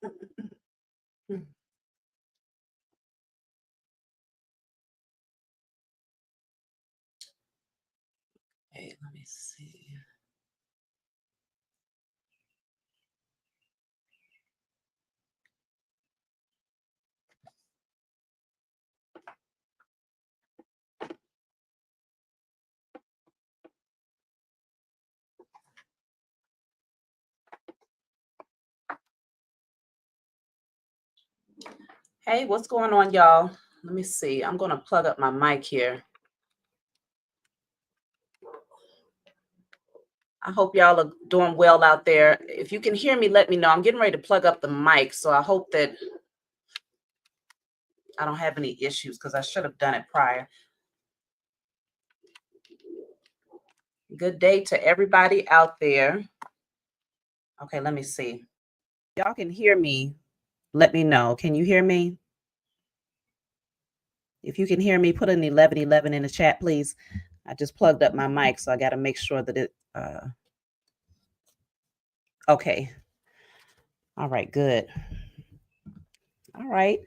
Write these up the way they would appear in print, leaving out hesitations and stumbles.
Hey, let me see. Hey, what's going on, y'all? Let me see. I'm going to plug up my mic here. I hope y'all are doing well out there. If you can hear me, let me know. I'm getting ready to plug up the mic, so I hope that I don't have any issues because I should have done it prior. Good day to everybody out there. Okay, let me see. Y'all can hear me. Let me know. Can you hear me? If you can hear me, put an 1111 in the chat, please. I just plugged up my mic, so I got to make sure that it. Okay. All right, good. All right.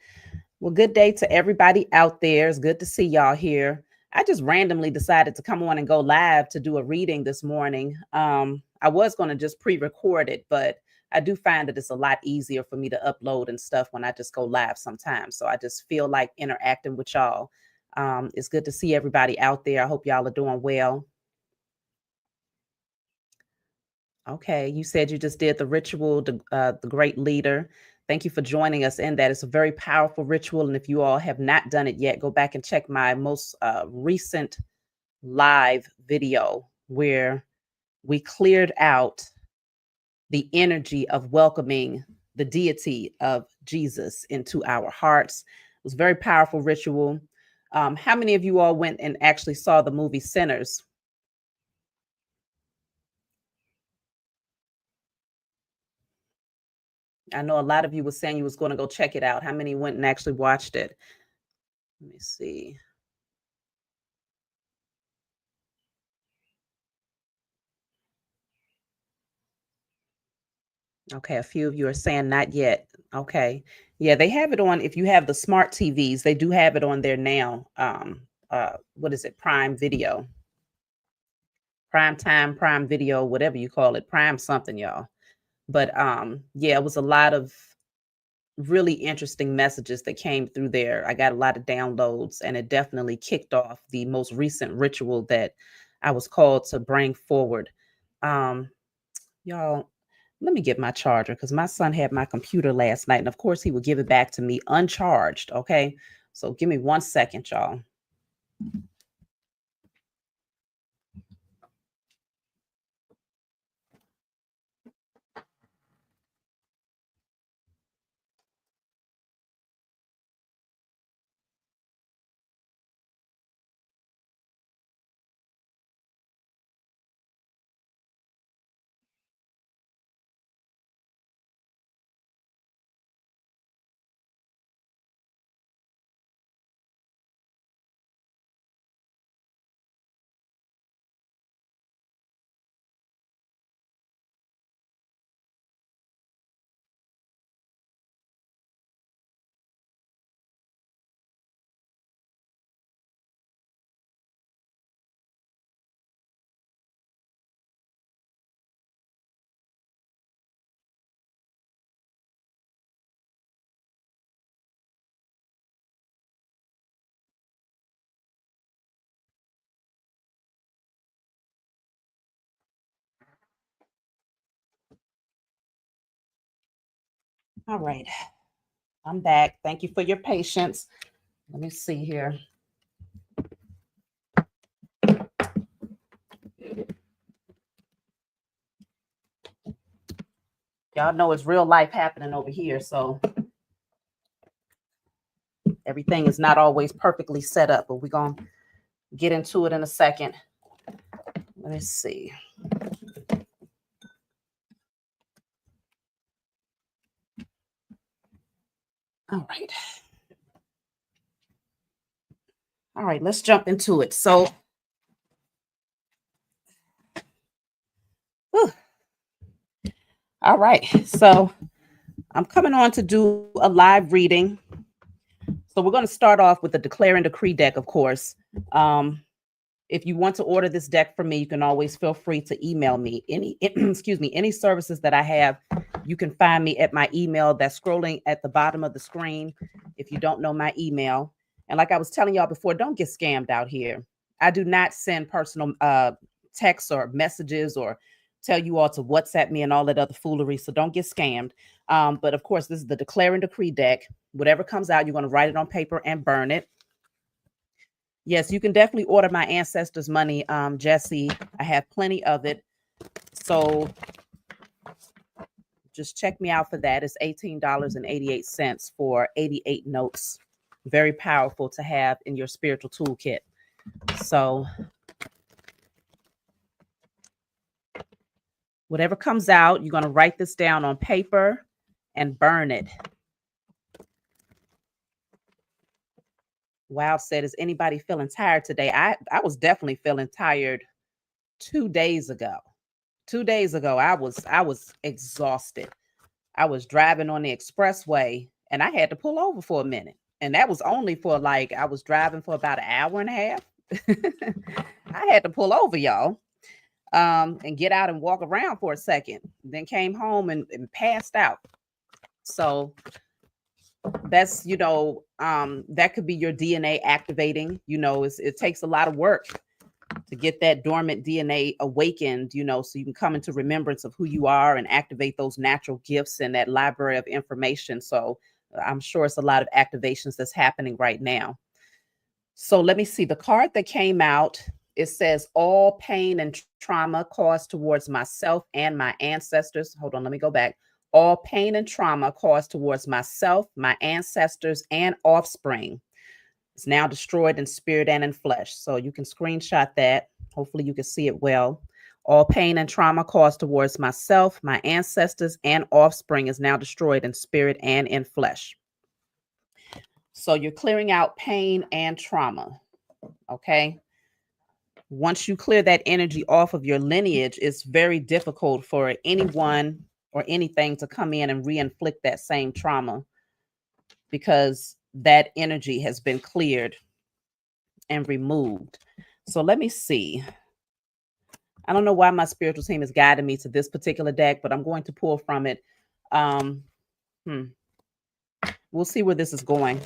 Well, good day to everybody out there. It's good to see y'all here. I just randomly decided to come on and go live to do a reading this morning. I was going to just pre-record it, but I do find that it's a lot easier for me to upload and stuff when I just go live sometimes. So I just feel like interacting with y'all. It's good to see everybody out there. I hope y'all are doing well. Okay, you said you just did the ritual, the great leader. Thank you for joining us in that. It's a very powerful ritual. And if you all have not done it yet, go back and check my most recent live video where we cleared out the energy of welcoming the deity of Jesus into our hearts. It was a very powerful ritual. How many of you all went and actually saw the movie Sinners? I know a lot of you were saying you was going to go check it out. How many went and actually watched it? Let me see. Okay, a few of you are saying not yet. Okay. Yeah, they have it on. If you have the smart TVs, they do have it on there now. What is it? Prime Video. Prime Time, Prime Video, whatever you call it. Prime something, y'all. But yeah, it was a lot of really interesting messages that came through there. I got a lot of downloads, and it definitely kicked off the most recent ritual that I was called to bring forward. Y'all, let me get my charger because my son had my computer last night, and of course, he would give it back to me uncharged. Okay. So give me 1 second, y'all. All right. I'm back. Thank you for your patience. Let me see here. Y'all know it's real life happening over here, so everything is not always perfectly set up, but we're going to get into it in a second. Let me see. All right. All right, let's jump into it. So, whew. All right. So, I'm coming on to do a live reading. So we're going to start off with the Declare and Decree deck, of course. If you want to order this deck from me, you can always feel free to email me any excuse me, any services that I have. You can find me at my email that's scrolling at the bottom of the screen if you don't know my email. And like I was telling y'all before, don't get scammed out here. I do not send personal texts or messages or tell you all to WhatsApp me and all that other foolery. So don't get scammed. But of course, this is the Declare and Decree deck. Whatever comes out, you're going to write it on paper and burn it. Yes, you can definitely order my ancestors' money, Jesse. I have plenty of it. So just check me out for that. It's $18.88 for 88 notes. Very powerful to have in your spiritual toolkit. So whatever comes out, you're going to write this down on paper and burn it. Wow said, is anybody feeling tired today? I was definitely feeling tired 2 days ago. 2 days ago, I was exhausted. I was driving on the expressway and I had to pull over for a minute. And that was only for I was driving for about an hour and a half. I had to pull over, y'all, and get out and walk around for a second. Then came home and passed out. So that's, that could be your DNA activating. It takes a lot of work to get that dormant DNA awakened, so you can come into remembrance of who you are and activate those natural gifts and that library of information. So I'm sure it's a lot of activations that's happening right now. So let me see the card that came out. It says all pain and trauma caused towards myself and my ancestors. Hold on, let me go back. All pain and trauma caused towards myself, my ancestors, and offspring is now destroyed in spirit and in flesh. So you can screenshot that. Hopefully you can see it well. All pain and trauma caused towards myself, my ancestors, and offspring is now destroyed in spirit and in flesh. So you're clearing out pain and trauma. Okay. Once you clear that energy off of your lineage, it's very difficult for anyone or anything to come in and re-inflict that same trauma, because that energy has been cleared and removed. So let me see. I don't know why my spiritual team is guiding me to this particular deck, but I'm going to pull from it. We'll see where this is going.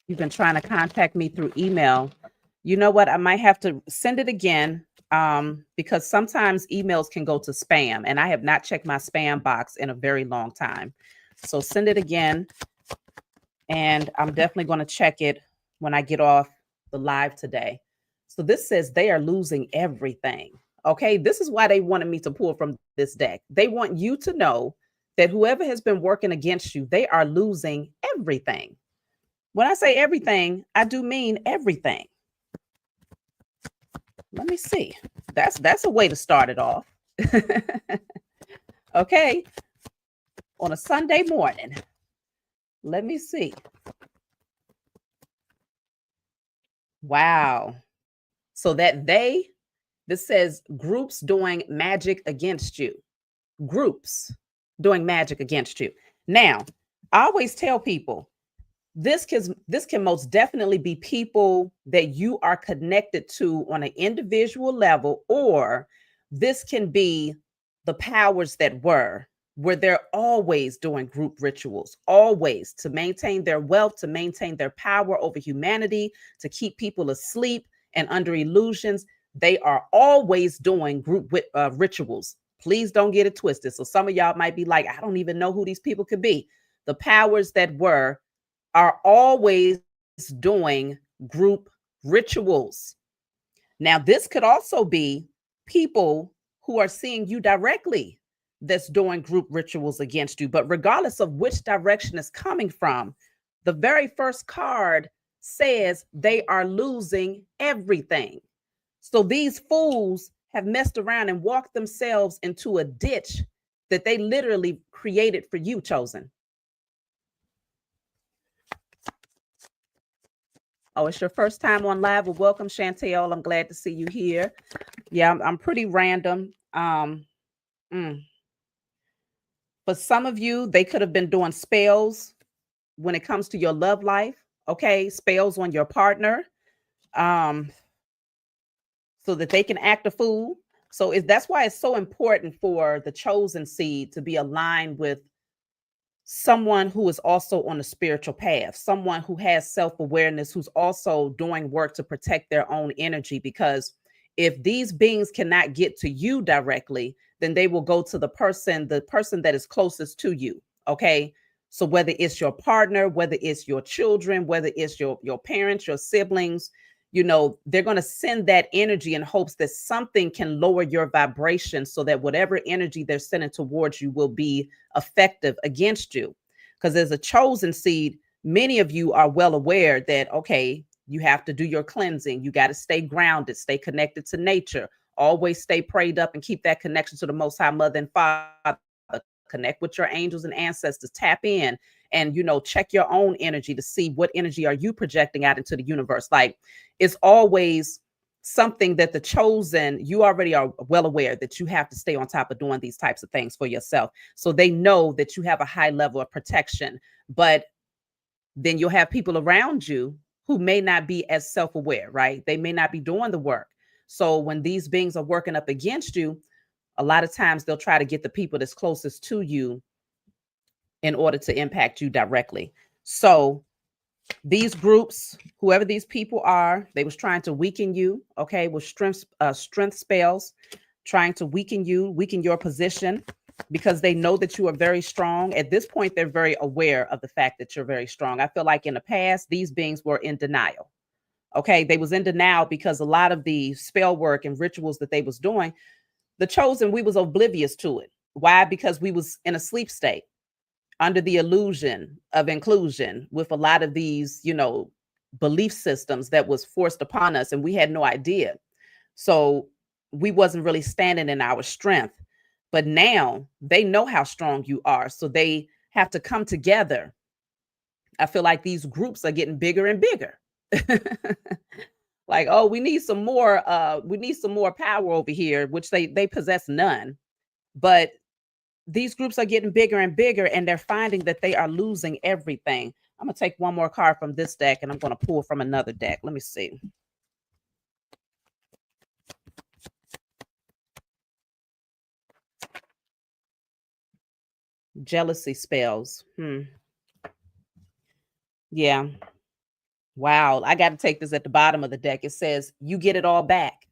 You've been trying to contact me through email. You know what? I might have to send it again, because sometimes emails can go to spam, and I have not checked my spam box in a very long time. So send it again, and I'm definitely going to check it when I get off the live today. So this says they are losing everything. Okay, this is why they wanted me to pull from this deck. They want you to know that whoever has been working against you, they are losing everything. When I say everything, I do mean everything. Let me see. That's a way to start it off. Okay. On a Sunday morning. Let me see. Wow. So this says groups doing magic against you. Groups doing magic against you. Now, I always tell people, this can most definitely be people that you are connected to on an individual level, or this can be the powers that were, where they're always doing group rituals, always to maintain their wealth, to maintain their power over humanity, to keep people asleep and under illusions. They are always doing group rituals. Please don't get it twisted. So some of y'all might be like, I don't even know who these people could be. The powers that were are always doing group rituals. Now, this could also be people who are seeing you directly that's doing group rituals against you. But regardless of which direction it's coming from, the very first card says they are losing everything. So these fools have messed around and walked themselves into a ditch that they literally created for you, Chosen. Oh, it's your first time on live. Well, welcome, Chantel. I'm glad to see you here. Yeah, I'm pretty random. Mm. For some of you, they could have been doing spells when it comes to your love life. Okay, spells on your partner, um, so that they can act a fool. So that's why it's so important for the chosen seed to be aligned with someone who is also on a spiritual path, someone who has self awareness, who's also doing work to protect their own energy. Because if these beings cannot get to you directly, then they will go to the person that is closest to you. Okay. So whether it's your partner, whether it's your children, whether it's your parents, your siblings, they're going to send that energy in hopes that something can lower your vibration so that whatever energy they're sending towards you will be effective against you. Because as a chosen seed, many of you are well aware that, okay, you have to do your cleansing. You got to stay grounded, stay connected to nature, always stay prayed up and keep that connection to the Most High Mother and Father. Connect with your angels and ancestors, tap in and, check your own energy to see what energy are you projecting out into the universe. Like, it's always something that the chosen, you already are well aware that you have to stay on top of doing these types of things for yourself. So they know that you have a high level of protection, but then you'll have people around you who may not be as self-aware, right? They may not be doing the work. So when these beings are working up against you, a lot of times they'll try to get the people that's closest to you in order to impact you directly. So these groups, whoever these people are, they was trying to weaken you, okay, with strength spells, trying to weaken you, weaken your position, because they know that you are very strong. At this point, they're very aware of the fact that you're very strong. I feel like in the past, these beings were in denial. Okay, they was in denial because a lot of the spell work and rituals that they was doing, the chosen, we was oblivious to it. Why? Because we was in a sleep state under the illusion of inclusion with a lot of these, belief systems that was forced upon us, and we had no idea. So we wasn't really standing in our strength. But now they know how strong you are, so they have to come together. I feel like these groups are getting bigger and bigger. Like, oh, we need some more power over here, which they possess none. But these groups are getting bigger and bigger, and they're finding that they are losing everything. I'm going to take one more card from this deck, and I'm going to pull from another deck. Let me see. Jealousy spells. Yeah. Wow. I got to take this at the bottom of the deck. It says, you get it all back.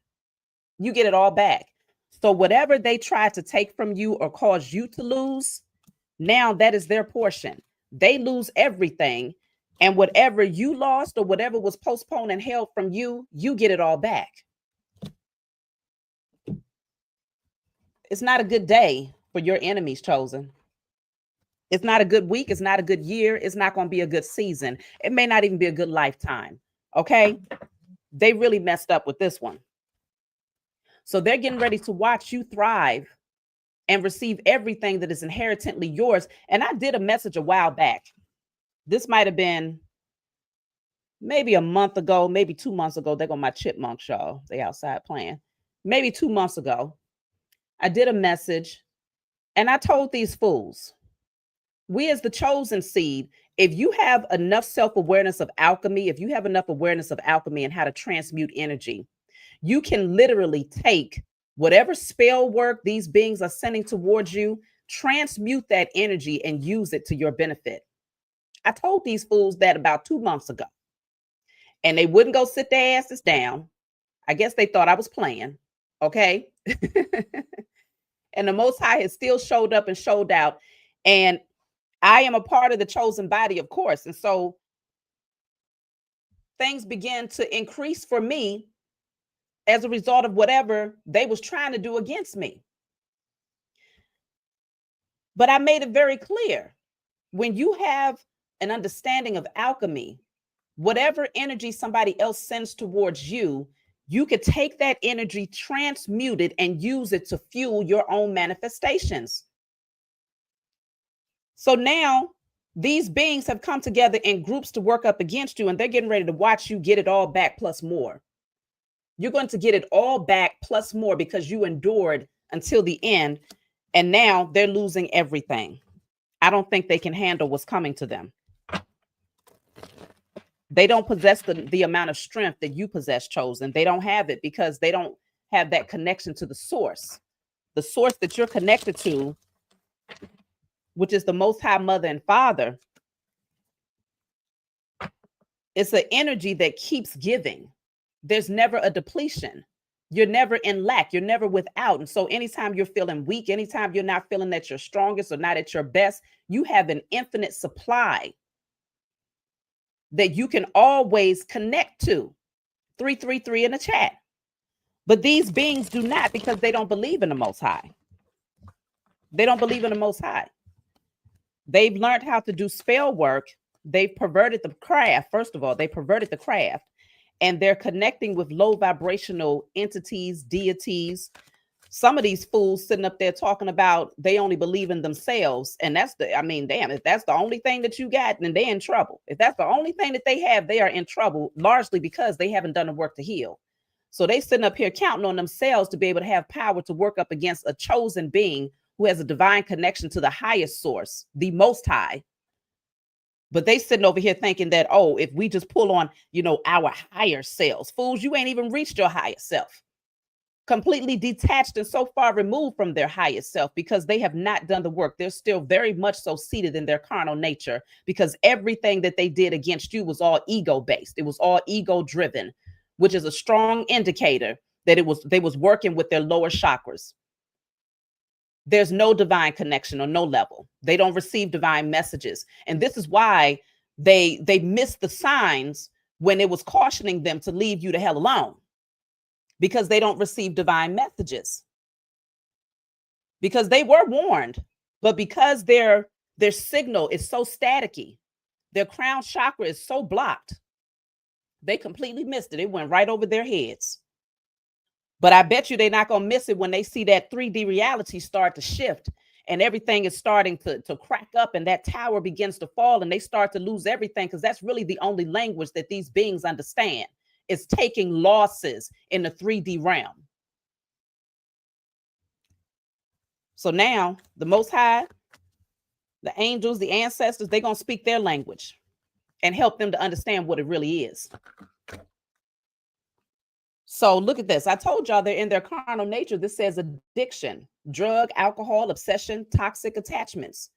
You get it all back. So whatever they tried to take from you or cause you to lose, now that is their portion. They lose everything. And whatever you lost or whatever was postponed and held from you, you get it all back. It's not a good day for your enemies, chosen. It's not a good week. It's not a good year. It's not going to be a good season. It may not even be a good lifetime. Okay. They really messed up with this one. So they're getting ready to watch you thrive and receive everything that is inherently yours. And I did a message a while back. This might have been maybe a month ago, maybe 2 months ago. They're on my chipmunk show. They outside playing. Maybe 2 months ago, I did a message and I told these fools, we as the chosen seed, if you have enough self-awareness of alchemy, if you have enough awareness of alchemy and how to transmute energy, you can literally take whatever spell work these beings are sending towards you, transmute that energy and use it to your benefit. I told these fools that about 2 months ago, and they wouldn't go sit their asses down. I guess they thought I was playing. Okay. And the Most High has still showed up and showed out. And I am a part of the chosen body, of course. And so things began to increase for me as a result of whatever they was trying to do against me. But I made it very clear, when you have an understanding of alchemy, whatever energy somebody else sends towards you, you could take that energy, transmute it, and use it to fuel your own manifestations. So now These beings have come together in groups to work up against you, and they're getting ready to watch you get it all back plus more. You're going to get it all back plus more because you endured until the end, and now they're losing everything. I don't think they can handle what's coming to them. They don't possess the amount of strength that you possess, chosen. They don't have it because they don't have that connection to the source that you're connected to, which is the Most High Mother and Father. It's an energy that keeps giving. There's never a depletion. You're never in lack. You're never without. And so anytime you're feeling weak, anytime you're not feeling that you're strongest or not at your best, you have an infinite supply that you can always connect to. 333 in the chat. But these beings do not, because they don't believe in the Most High. They don't believe in the Most High. They've learned how to do spell work. They've perverted the craft. First of all, they perverted the craft, and they're connecting with low vibrational entities, deities. Some of these fools sitting up there talking about they only believe in themselves. And that's damn, if that's the only thing that you got, then they're in trouble. If that's the only thing that they have, they are in trouble, largely because they haven't done the work to heal. So they sitting up here counting on themselves to be able to have power to work up against a chosen being who has a divine connection to the highest source, the Most High. But they sitting over here thinking that, oh, if we just pull on, our higher selves, fools, you ain't even reached your higher self. Completely detached and so far removed from their highest self because they have not done the work. They're still very much so seated in their carnal nature because everything that they did against you was all ego based. It was all ego driven, which is a strong indicator that they was working with their lower chakras. There's no divine connection on no level. They don't receive divine messages. And this is why they missed the signs when it was cautioning them to leave you the hell alone. Because they don't receive divine messages. Because they were warned, but because their signal is so staticky, their crown chakra is so blocked, they completely missed it. It went right over their heads. But I bet you they're not going to miss it when they see that 3D reality start to shift and everything is starting to crack up and that tower begins to fall and they start to lose everything, because that's really the only language that these beings understand. Is taking losses in the 3D realm. So now the Most High, the angels, the ancestors, they're going to speak their language and help them to understand what it really is. So look at this. I told y'all they're in their carnal nature. This says addiction, drug, alcohol, obsession, toxic attachments.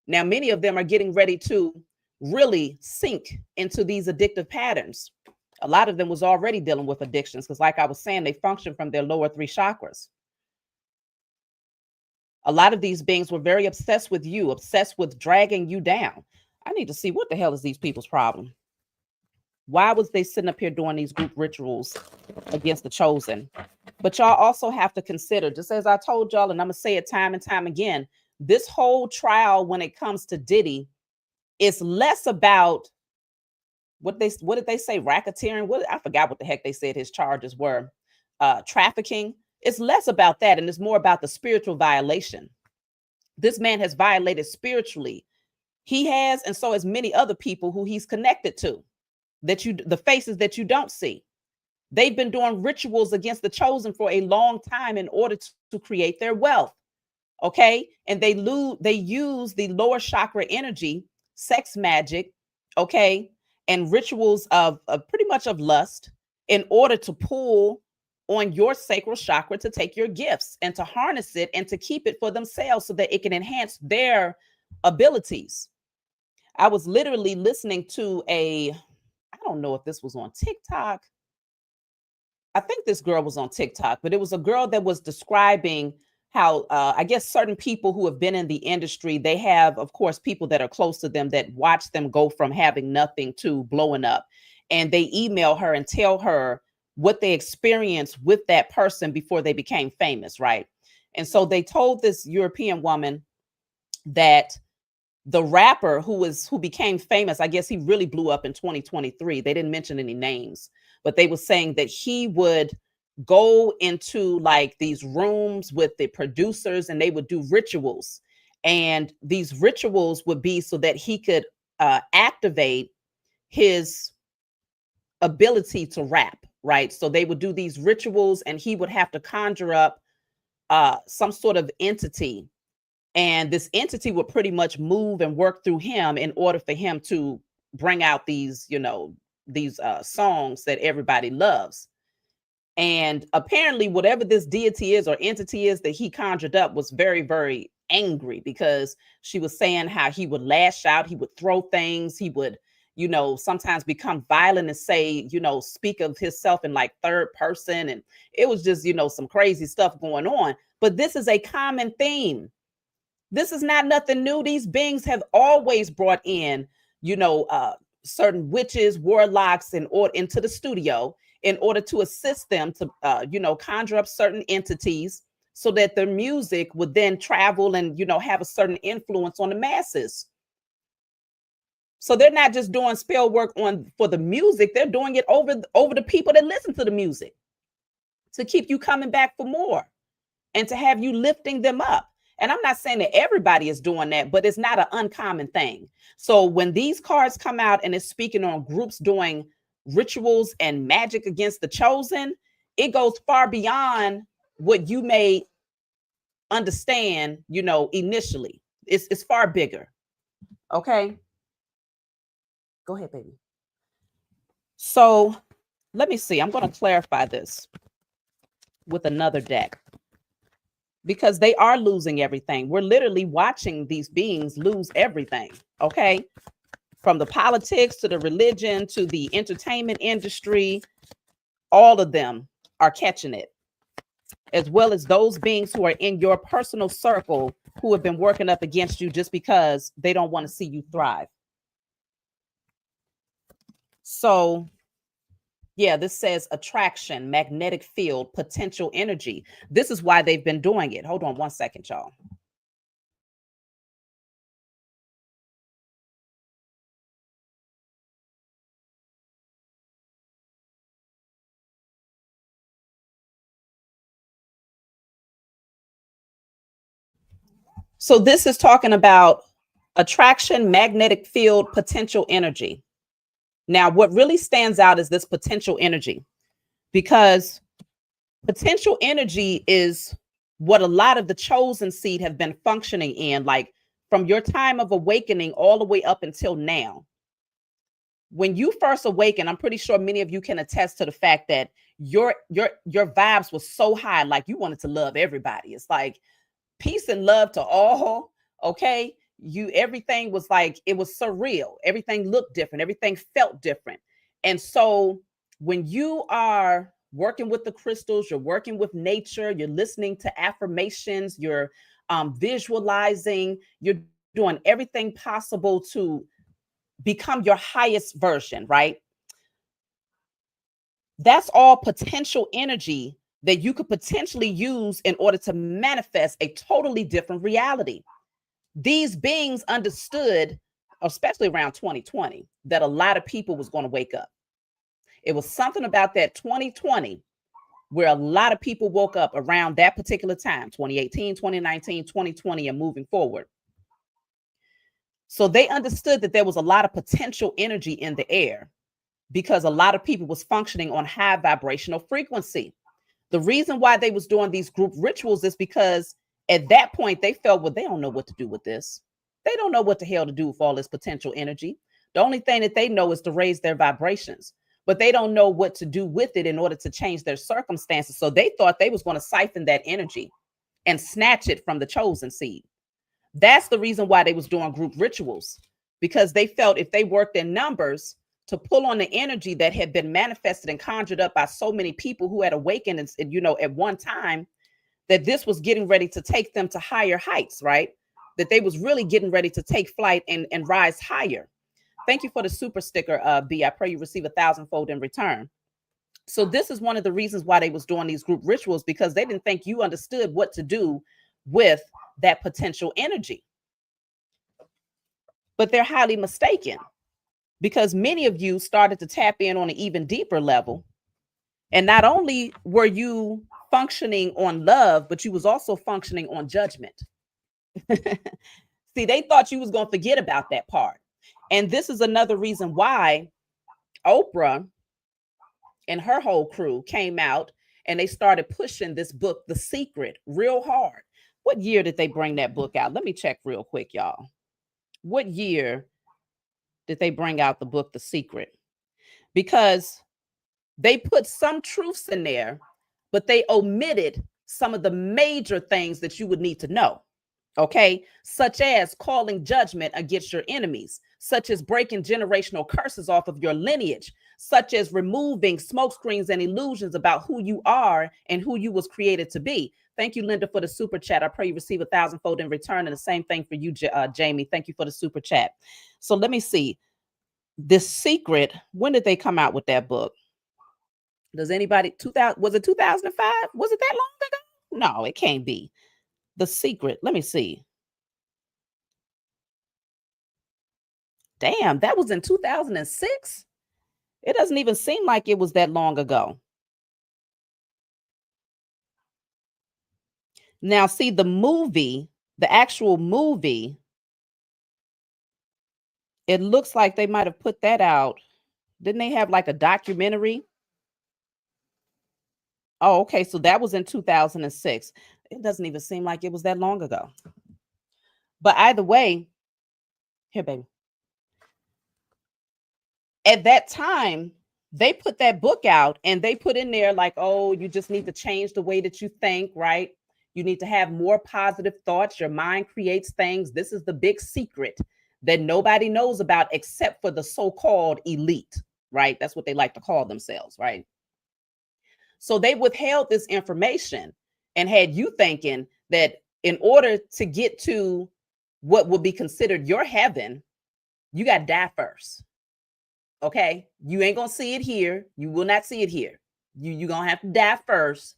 Now, many of them are getting ready to really sink into these addictive patterns. A lot of them was already dealing with addictions because, like I was saying, they function from their lower 3 chakras. A lot of these beings were very obsessed with you, obsessed with dragging you down. I need to see what the hell is these people's problem. Why was they sitting up here doing these group rituals against the chosen? But y'all also have to consider, just as I told y'all, and I'm going to say it time and time again, this whole trial when it comes to Diddy is less about what did they say? Racketeering? I forgot what the heck they said his charges were. Trafficking. It's less about that, and it's more about the spiritual violation. This man has violated spiritually. He has, and so has many other people who he's connected to. The faces that you don't see. They've been doing rituals against the chosen for a long time in order to create their wealth. Okay, and they use the lower chakra energy, sex magic. Okay. And rituals of pretty much of lust in order to pull on your sacral chakra to take your gifts and to harness it and to keep it for themselves so that it can enhance their abilities. I was literally listening to I don't know if this was on TikTok. I think this girl was on TikTok, but it was a girl that was describing how I guess certain people who have been in the industry, they have, of course, people that are close to them that watch them go from having nothing to blowing up. And they email her and tell her what they experienced with that person before they became famous, right? And so they told this European woman that the rapper who became famous, I guess he really blew up in 2023. They didn't mention any names, but they were saying that he would go into like these rooms with the producers and they would do rituals And these rituals would be so that he could activate his ability to rap, right? So they would do these rituals and he would have to conjure up some sort of entity, and this entity would pretty much move and work through him in order for him to bring out these, these songs that everybody loves. And apparently, whatever this deity is or entity is that he conjured up was very, very angry, because she was saying how he would lash out, he would throw things, he would, sometimes become violent and say, speak of himself in like third person. And it was just, some crazy stuff going on. But this is a common theme. This is not nothing new. These beings have always brought in, certain witches, warlocks, into the studio in order to assist them to, conjure up certain entities so that their music would then travel and, have a certain influence on the masses. So they're not just doing spell work for the music; they're doing it over the people that listen to the music, to keep you coming back for more and to have you lifting them up. And I'm not saying that everybody is doing that, but it's not an uncommon thing. So when these cards come out and it's speaking on groups doing rituals and magic against the chosen, it goes far beyond what you may understand, initially. It's far bigger. Okay. Go ahead, baby. So let me see. I'm going to clarify this with another deck, because they are losing everything. We're literally watching these beings lose everything. Okay. From the politics to the religion to the entertainment industry, all of them are catching it, as well as those beings who are in your personal circle who have been working up against you just because they don't want to see you thrive. So yeah, this says attraction, magnetic field, potential energy. This is why they've been doing it. Hold on one second, y'all. So this is talking about attraction, magnetic field, potential energy. Now, what really stands out is this potential energy, because potential energy is what a lot of the chosen seed have been functioning in, like from your time of awakening all the way up until now. When you first awaken, I'm pretty sure many of you can attest to the fact that your vibes was so high, like you wanted to love everybody. It's like peace and love to all. Okay. Everything was like, it was surreal. Everything looked different. Everything felt different. And so when you are working with the crystals, you're working with nature, you're listening to affirmations, you're visualizing, you're doing everything possible to become your highest version, right? That's all potential energy that you could potentially use in order to manifest a totally different reality. These beings understood, especially around 2020, that a lot of people was going to wake up. It was something about that 2020 where a lot of people woke up around that particular time, 2018, 2019, 2020, and moving forward. So they understood that there was a lot of potential energy in the air, because a lot of people was functioning on high vibrational frequency. The reason why they was doing these group rituals is because at that point they felt, well, they don't know what to do with this. They don't know what the hell to do with all this potential energy. The only thing that they know is to raise their vibrations, but they don't know what to do with it in order to change their circumstances. So they thought they was going to siphon that energy and snatch it from the chosen seed. That's the reason why they was doing group rituals, because they felt if they worked in numbers to pull on the energy that had been manifested and conjured up by so many people who had awakened, and at one time, that this was getting ready to take them to higher heights, right? That they was really getting ready to take flight and rise higher. Thank you for the super sticker, B. I pray you receive 1,000-fold in return. So this is one of the reasons why they was doing these group rituals, because they didn't think you understood what to do with that potential energy. But they're highly mistaken, because many of you started to tap in on an even deeper level. And not only were you functioning on love, but you was also functioning on judgment. See, they thought you was going to forget about that part. And this is another reason why Oprah and her whole crew came out and they started pushing this book, The Secret, real hard. What year did they bring that book out? Let me check real quick, y'all. What year did they bring out the book, The Secret? Because they put some truths in there, but they omitted some of the major things that you would need to know. Okay, such as calling judgment against your enemies, such as breaking generational curses off of your lineage, such as removing smokescreens and illusions about who you are and who you was created to be. Thank you, Linda, for the super chat. I pray you receive 1,000-fold in return. And the same thing for you, Jamie. Thank you for the super chat. So let me see. This Secret, when did they come out with that book? Does anybody, 2000, was it 2005? Was it that long ago? No, it can't be. The Secret, let me see. Damn, that was in 2006? It doesn't even seem like it was that long ago. Now, see, the movie, the actual movie, it looks like they might have put that out. Didn't they have like a documentary? Oh, okay. So that was in 2006. It doesn't even seem like it was that long ago. But either way, here, baby. At that time, they put that book out and they put in there like, oh, you just need to change the way that you think, right? You need to have more positive thoughts. Your mind creates things. This is the big secret that nobody knows about except for the so-called elite, right? That's what they like to call themselves, right? So they withheld this information and had you thinking that in order to get to what would be considered your heaven, you got to die first. Okay, you ain't gonna see it here. You will not see it here. You're gonna have to die first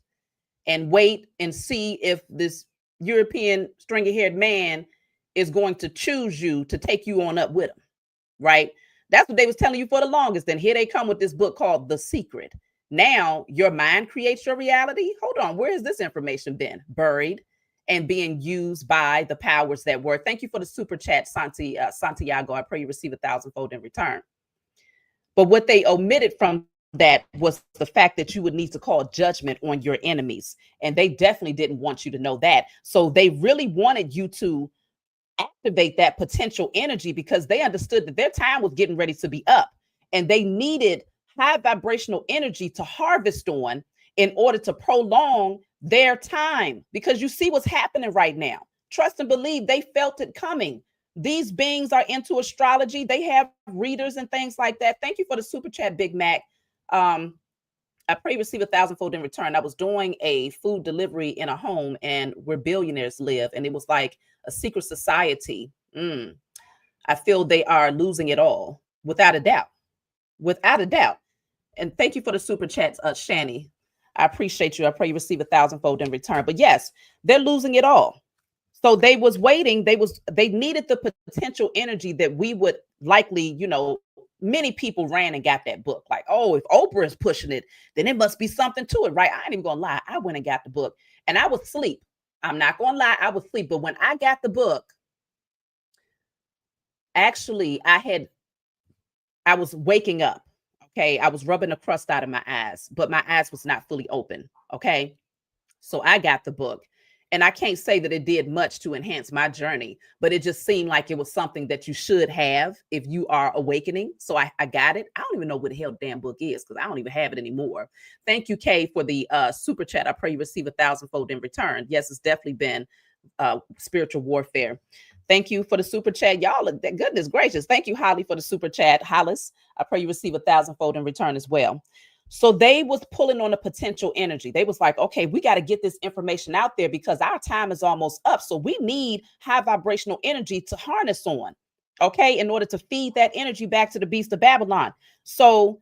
and wait and see if this European stringy-haired man is going to choose you to take you on up with him, right? That's what they was telling you for the longest. Then here they come with this book called The Secret. Now your mind creates your reality. Hold on, where has this information been buried and being used by the powers that were? Thank you for the super chat, Santiago. I pray you receive 1,000-fold in return. But what they omitted from that was the fact that you would need to call judgment on your enemies. And they definitely didn't want you to know that. So they really wanted you to activate that potential energy because they understood that their time was getting ready to be up. And they needed high vibrational energy to harvest on in order to prolong their time. Because you see what's happening right now. Trust and believe, they felt it coming. These beings are into astrology. They have readers and things like that. Thank you for the super chat, Big Mac. I pray you receive 1,000-fold in return. I was doing a food delivery in a home and where billionaires live. And it was like a secret society. I feel they are losing it all without a doubt. Without a doubt. And thank you for the super chats, Shani. I appreciate you. I pray you receive 1,000-fold in return. But yes, they're losing it all. So they was waiting. They needed the potential energy that we would likely, many people ran and got that book. Like, oh, if Oprah is pushing it, then it must be something to it, right? I ain't even gonna lie. I went and got the book and I was asleep. I'm not gonna lie, I was asleep. But when I got the book, actually, I was waking up. Okay. I was rubbing the crust out of my eyes, but my eyes was not fully open. Okay. So I got the book. And I can't say that it did much to enhance my journey, but it just seemed like it was something that you should have if you are awakening. So I got it. I don't even know what the hell the damn book is because I don't even have it anymore. Thank you, Kay, for the super chat. I pray you receive 1,000-fold in return. Yes, it's definitely been spiritual warfare. Thank you for the super chat. Y'all, goodness gracious. Thank you, Holly, for the super chat. Hollis, I pray you receive 1,000-fold in return as well. So they was pulling on a potential energy. They was like, okay, we got to get this information out there because our time is almost up. So we need high vibrational energy to harness on, okay, in order to feed that energy back to the beast of Babylon. So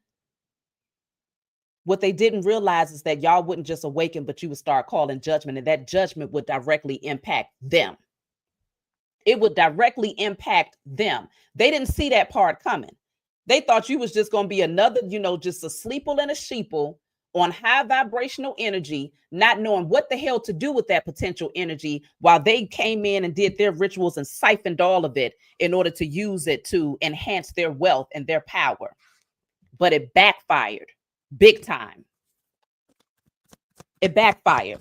what they didn't realize is that y'all wouldn't just awaken, but you would start calling judgment, and that judgment would directly impact them. It would directly impact them. They didn't see that part coming. They thought you was just going to be another, just a sleeple and a sheeple on high vibrational energy, not knowing what the hell to do with that potential energy, while they came in and did their rituals and siphoned all of it in order to use it to enhance their wealth and their power. But it backfired big time. It backfired.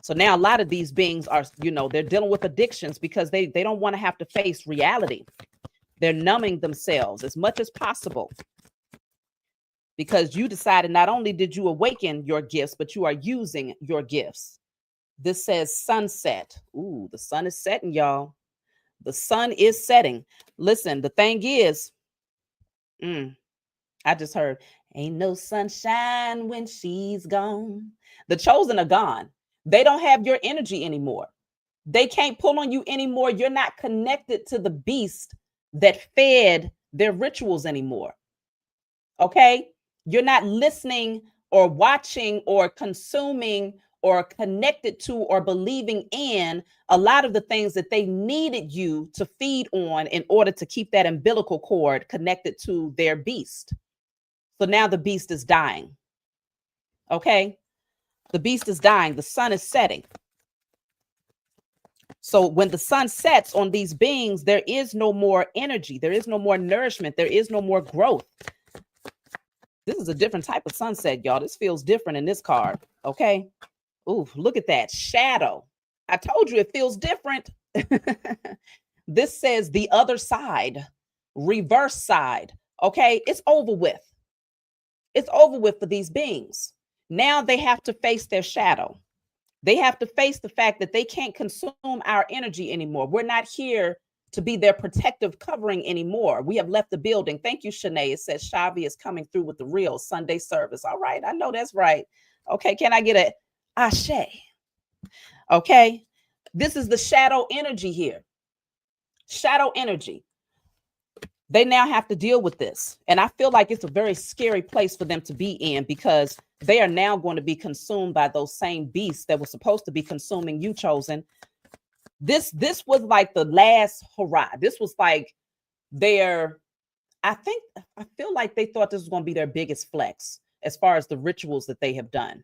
So now a lot of these beings are, they're dealing with addictions because they don't want to have to face reality. They're numbing themselves as much as possible because you decided not only did you awaken your gifts, but you are using your gifts. This says sunset. Ooh, the sun is setting, y'all. The sun is setting. Listen, the thing is, I just heard, ain't no sunshine when she's gone. The chosen are gone. They don't have your energy anymore. They can't pull on you anymore. You're not connected to the beast that fed their rituals anymore. Okay? You're not listening or watching or consuming or connected to or believing in a lot of the things that they needed you to feed on in order to keep that umbilical cord connected to their beast. So now the beast is dying. Okay? The beast is dying. The sun is setting. So when the sun sets on these beings, there is no more energy. There is no more nourishment. There is no more growth. This is a different type of sunset, y'all. This feels different in this card. Okay. Ooh, look at that shadow. I told you it feels different. This says the other side, reverse side. Okay. It's over with. It's over with for these beings. Now they have to face their shadow. They have to face the fact that they can't consume our energy anymore. We're not here to be their protective covering anymore. We have left the building. Thank you, Shanae. It says Shavi is coming through with the real Sunday service. All right. I know that's right. Okay. Can I get a ashe? Okay. This is the shadow energy here. Shadow energy. They now have to deal with this. And I feel like it's a very scary place for them to be in because they are now going to be consumed by those same beasts that were supposed to be consuming you, chosen. This was like the last hurrah. This was like I feel like they thought this was going to be their biggest flex as far as the rituals that they have done.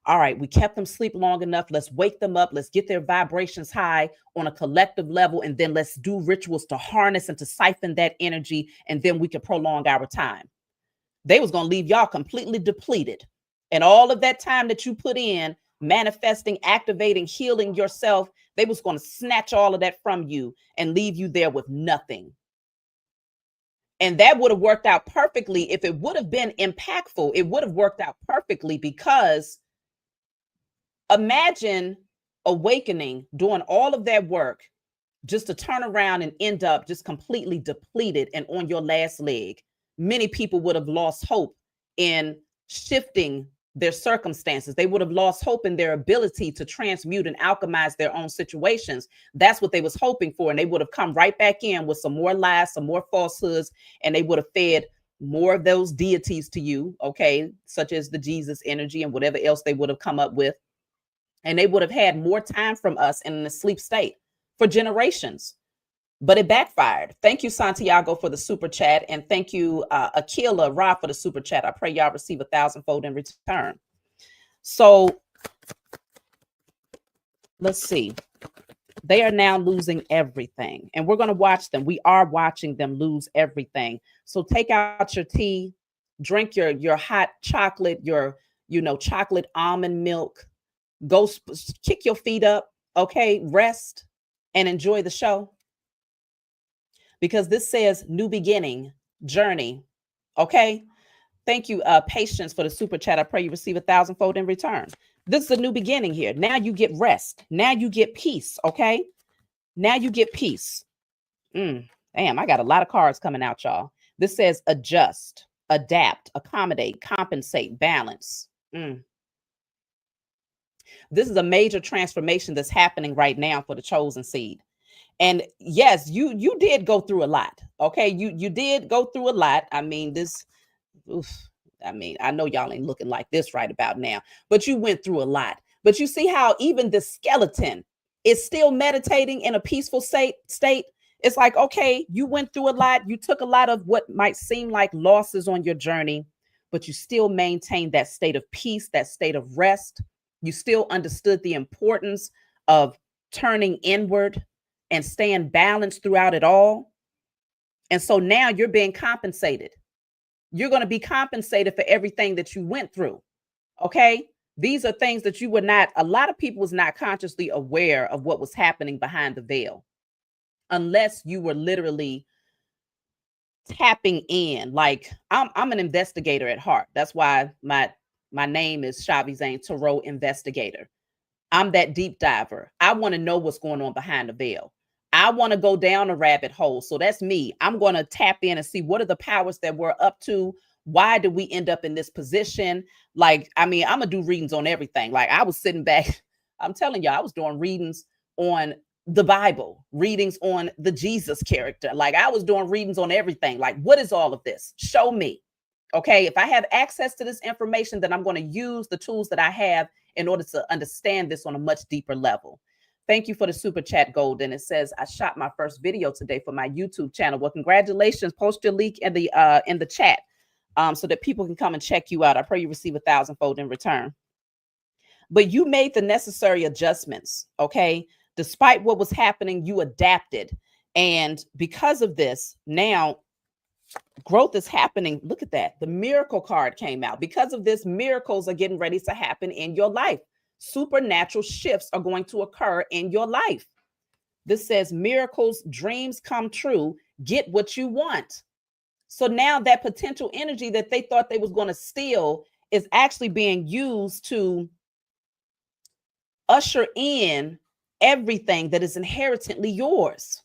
All right, we kept them sleep long enough. Let's wake them up. Let's get their vibrations high on a collective level. And then let's do rituals to harness and to siphon that energy. And then we can prolong our time. They was going to leave y'all completely depleted. And all of that time that you put in manifesting, activating, healing yourself, they was going to snatch all of that from you and leave you there with nothing. And that would have worked out perfectly. If it would have been impactful, it would have worked out perfectly because imagine awakening, doing all of that work just to turn around and end up just completely depleted and on your last leg. Many people would have lost hope in shifting their circumstances. They would have lost hope in their ability to transmute and alchemize their own situations. That's what they was hoping for. And they would have come right back in with some more lies, some more falsehoods, and they would have fed more of those deities to you, okay, such as the Jesus energy and whatever else they would have come up with. And they would have had more time from us in a sleep state for generations. But it backfired. Thank you, Santiago, for the super chat. And thank you, Akila Ra, for the super chat. I pray y'all receive 1,000-fold in return. So let's see. They are now losing everything. And we're going to watch them. We are watching them lose everything. So take out your tea, drink your hot chocolate, your, chocolate almond milk. Go kick your feet up. Okay, rest and enjoy the show. Because this says new beginning, journey. Okay. Thank you, Patience, for the super chat. I pray you receive 1,000-fold in return. This is a new beginning here. Now you get rest. Now you get peace. Okay. Now you get peace. Damn, I got a lot of cards coming out, y'all. This says adjust, adapt, accommodate, compensate, balance. This is a major transformation that's happening right now for the chosen seed. And yes, you did go through a lot. Okay. You did go through a lot. I mean, I know y'all ain't looking like this right about now, but you went through a lot. But you see how even the skeleton is still meditating in a peaceful state. It's like, okay, you went through a lot. You took a lot of what might seem like losses on your journey, but you still maintained that state of peace, that state of rest. You still understood the importance of turning inward and staying balanced throughout it all. And so now you're being compensated. You're going to be compensated for everything that you went through. Okay. These are things that you were not, a lot of people was not consciously aware of what was happening behind the veil, unless you were literally tapping in. Like I'm an investigator at heart. That's why my name is Shavi Zane, Tarot Investigator. I'm that deep diver. I want to know what's going on behind the veil. I want to go down a rabbit hole. So that's me. I'm going to tap in and see what are the powers that we're up to. Why did we end up in this position? Like, I mean, I'm going to do readings on everything. Like I was sitting back, I'm telling you, I was doing readings on the Bible, readings on the Jesus character. Like I was doing readings on everything. Like, what is all of this? Show me. Okay. If I have access to this information, then I'm going to use the tools that I have in order to understand this on a much deeper level. Thank you for the super chat, Golden. It says, I shot my first video today for my YouTube channel. Well, congratulations. Post your link in the chat so that people can come and check you out. I pray you receive 1,000-fold in return. But you made the necessary adjustments, okay? Despite what was happening, you adapted. And because of this, now growth is happening. Look at that. The miracle card came out. Because of this, miracles are getting ready to happen in your life. Supernatural shifts are going to occur in your life. This says miracles, dreams come true. Get what you want. So now that potential energy that they thought they was going to steal is actually being used to usher in everything that is inherently yours.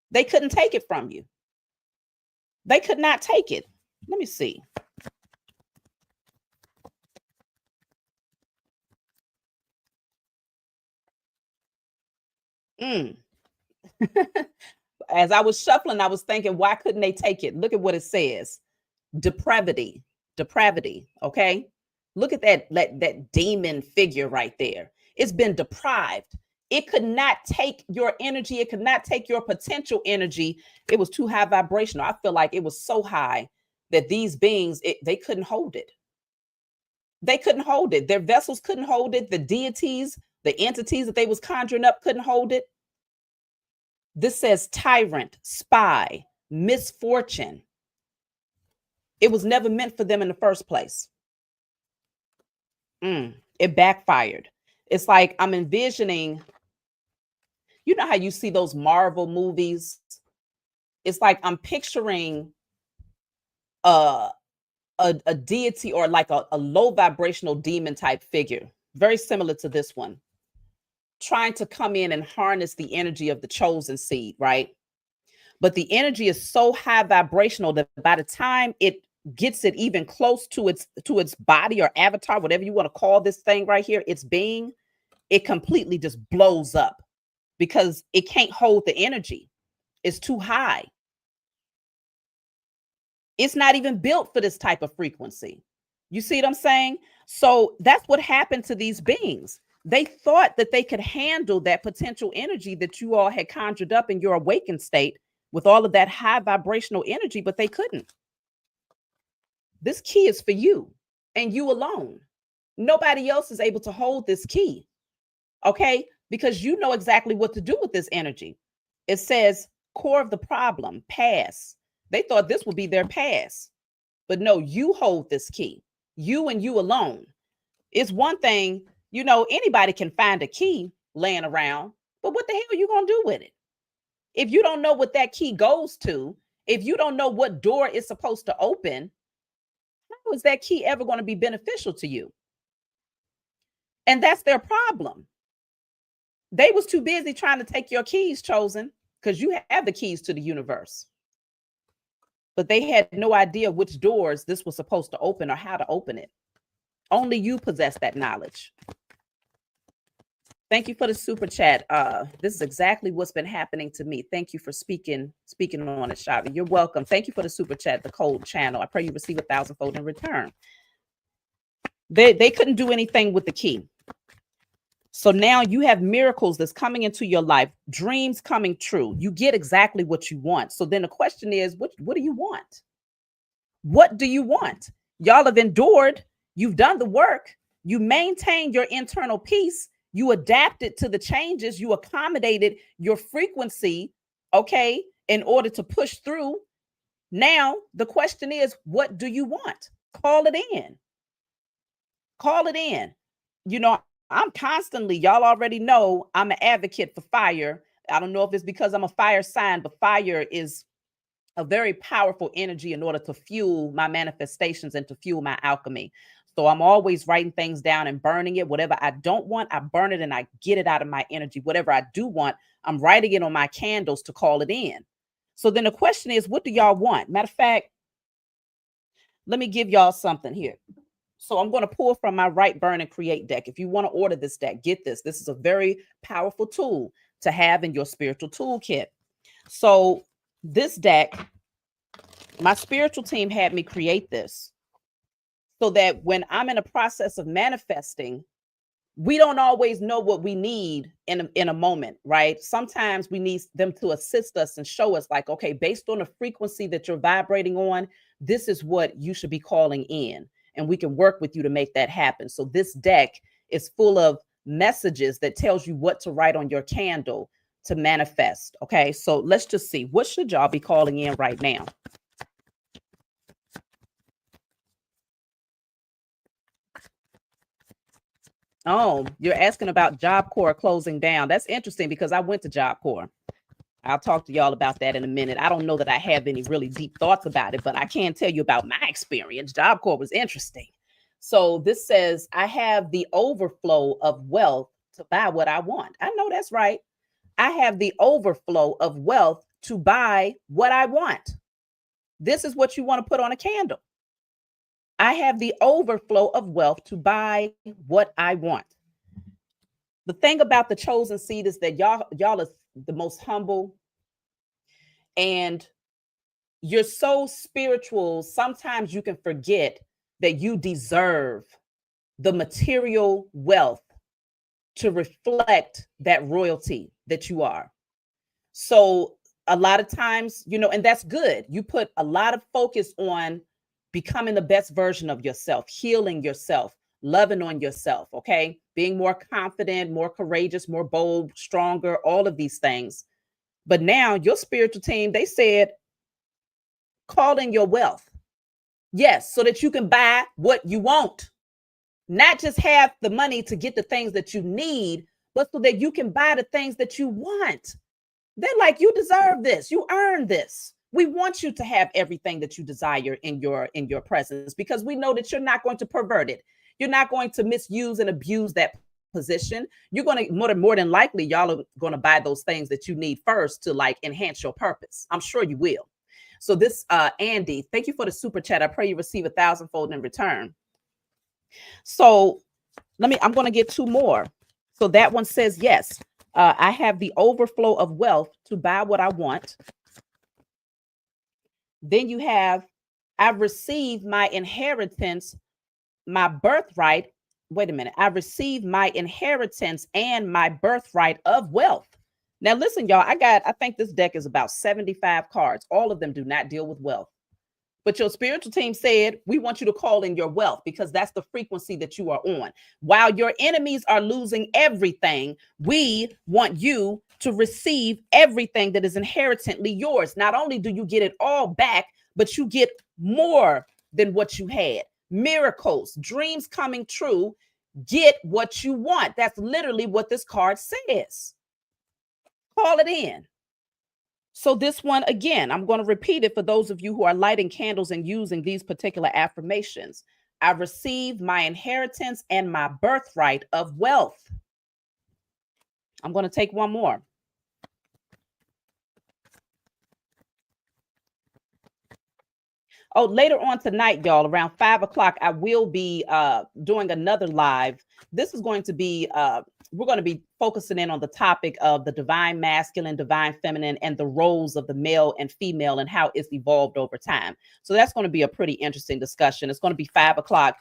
They couldn't take it from you. They could not take it. Let me see. As I was shuffling, I was thinking, why couldn't they take it? Look at what it says. Depravity. Okay. Look at that demon figure right there. It's been deprived. It could not take your energy. It could not take your potential energy. It was too high vibrational. I feel like it was so high that these beings, they couldn't hold it. They couldn't hold it. Their vessels couldn't hold it. The deities, the entities that they was conjuring up couldn't hold it. This says tyrant, spy, misfortune. It was never meant for them in the first place. It backfired. It's like I'm envisioning, you know how you see those Marvel movies? It's like I'm picturing a deity or like a low vibrational demon type figure, very similar to this one, trying to come in and harness the energy of the chosen seed, right? But the energy is so high vibrational that by the time it gets it even close to its body or avatar, whatever you want to call this thing right here, its being, it completely just blows up because it can't hold the energy. It's too high. It's not even built for this type of frequency. You see what I'm saying? So that's what happened to these beings. They thought that they could handle that potential energy that you all had conjured up in your awakened state with all of that high vibrational energy, but they couldn't. This key is for you and you alone. Nobody else is able to hold this key, okay? Because you know exactly what to do with this energy. It says core of the problem, past. They thought this would be their past, but no, you hold this key, you and you alone. It's one thing, you know, anybody can find a key laying around, but what the hell are you going to do with it? If you don't know what that key goes to, if you don't know what door it's supposed to open, how is that key ever going to be beneficial to you? And that's their problem. They was too busy trying to take your keys, chosen, because you have the keys to the universe. But they had no idea which doors this was supposed to open or how to open it. Only you possess that knowledge. Thank you for the super chat. This is exactly what's been happening to me. Thank you for speaking on it, Shavi. You're welcome. Thank you for the super chat, the cold channel. I pray you receive 1,000-fold in return. They couldn't do anything with the key. So now you have miracles that's coming into your life, dreams coming true. You get exactly what you want. So then the question is, what do you want? What do you want? Y'all have endured. You've done the work. You maintained your internal peace. You adapted to the changes. You accommodated your frequency, okay, in order to push through. Now, the question is, what do you want? Call it in. Call it in. You know, I'm constantly, y'all already know I'm an advocate for fire. I don't know if it's because I'm a fire sign, but fire is a very powerful energy in order to fuel my manifestations and to fuel my alchemy. So I'm always writing things down and burning it. Whatever I don't want, I burn it and I get it out of my energy. Whatever I do want, I'm writing it on my candles to call it in. So then the question is, what do y'all want? Matter of fact, let me give y'all something here. So I'm going to pull from my Write, Burn, and Create deck. If you want to order this deck, get this. This is a very powerful tool to have in your spiritual toolkit. So this deck, my spiritual team had me create this so that when I'm in a process of manifesting, we don't always know what we need in a moment, right? Sometimes we need them to assist us and show us like, okay, based on the frequency that you're vibrating on, this is what you should be calling in. And we can work with you to make that happen. So this deck is full of messages that tells you what to write on your candle to manifest. Okay, so let's just see. What should y'all be calling in right now? Oh, you're asking about Job Corps closing down. That's interesting because I went to Job Corps. I'll talk to y'all about that in a minute. I don't know that I have any really deep thoughts about it, but I can tell you about my experience. Job Corps was interesting. So this says, I have the overflow of wealth to buy what I want. I know that's right. I have the overflow of wealth to buy what I want. This is what you want to put on a candle. I have the overflow of wealth to buy what I want. The thing about the chosen seed is that y'all are the most humble, and you're so spiritual. Sometimes you can forget that you deserve the material wealth to reflect that royalty that you are. So a lot of times, you know, and that's good. You put a lot of focus on becoming the best version of yourself, healing yourself, loving on yourself, okay? Being more confident, more courageous, more bold, stronger, all of these things. But now your spiritual team, they said, call in your wealth. Yes, so that you can buy what you want. Not just have the money to get the things that you need, but so that you can buy the things that you want. They're like, you deserve this. You earned this. We want you to have everything that you desire in your presence, because we know that you're not going to pervert it. You're not going to misuse and abuse that position. You're going to more than likely, y'all are going to buy those things that you need first to like enhance your purpose. I'm sure you will. So this Andy, thank you for the super chat. I pray you receive 1,000-fold in return. So I'm going to get two more. So that one says, yes, I have the overflow of wealth to buy what I want. Then you have, I've received my inheritance, my birthright. Wait a minute. I've received my inheritance and my birthright of wealth. Now, listen, y'all, I think this deck is about 75 cards. All of them do not deal with wealth. But your spiritual team said, we want you to call in your wealth because that's the frequency that you are on. While your enemies are losing everything, we want you to receive everything that is inherently yours. Not only do you get it all back, but you get more than what you had. Miracles, dreams coming true. Get what you want. That's literally what this card says. Call it in. So this one, again, I'm going to repeat it for those of you who are lighting candles and using these particular affirmations. I received my inheritance and my birthright of wealth. I'm going to take one more. Oh, later on tonight, y'all, around 5 o'clock, I will be doing another live. This is going to be, we're going to be focusing in on the topic of the divine masculine, divine feminine, and the roles of the male and female and how it's evolved over time. So that's going to be a pretty interesting discussion. It's going to be 5 o'clock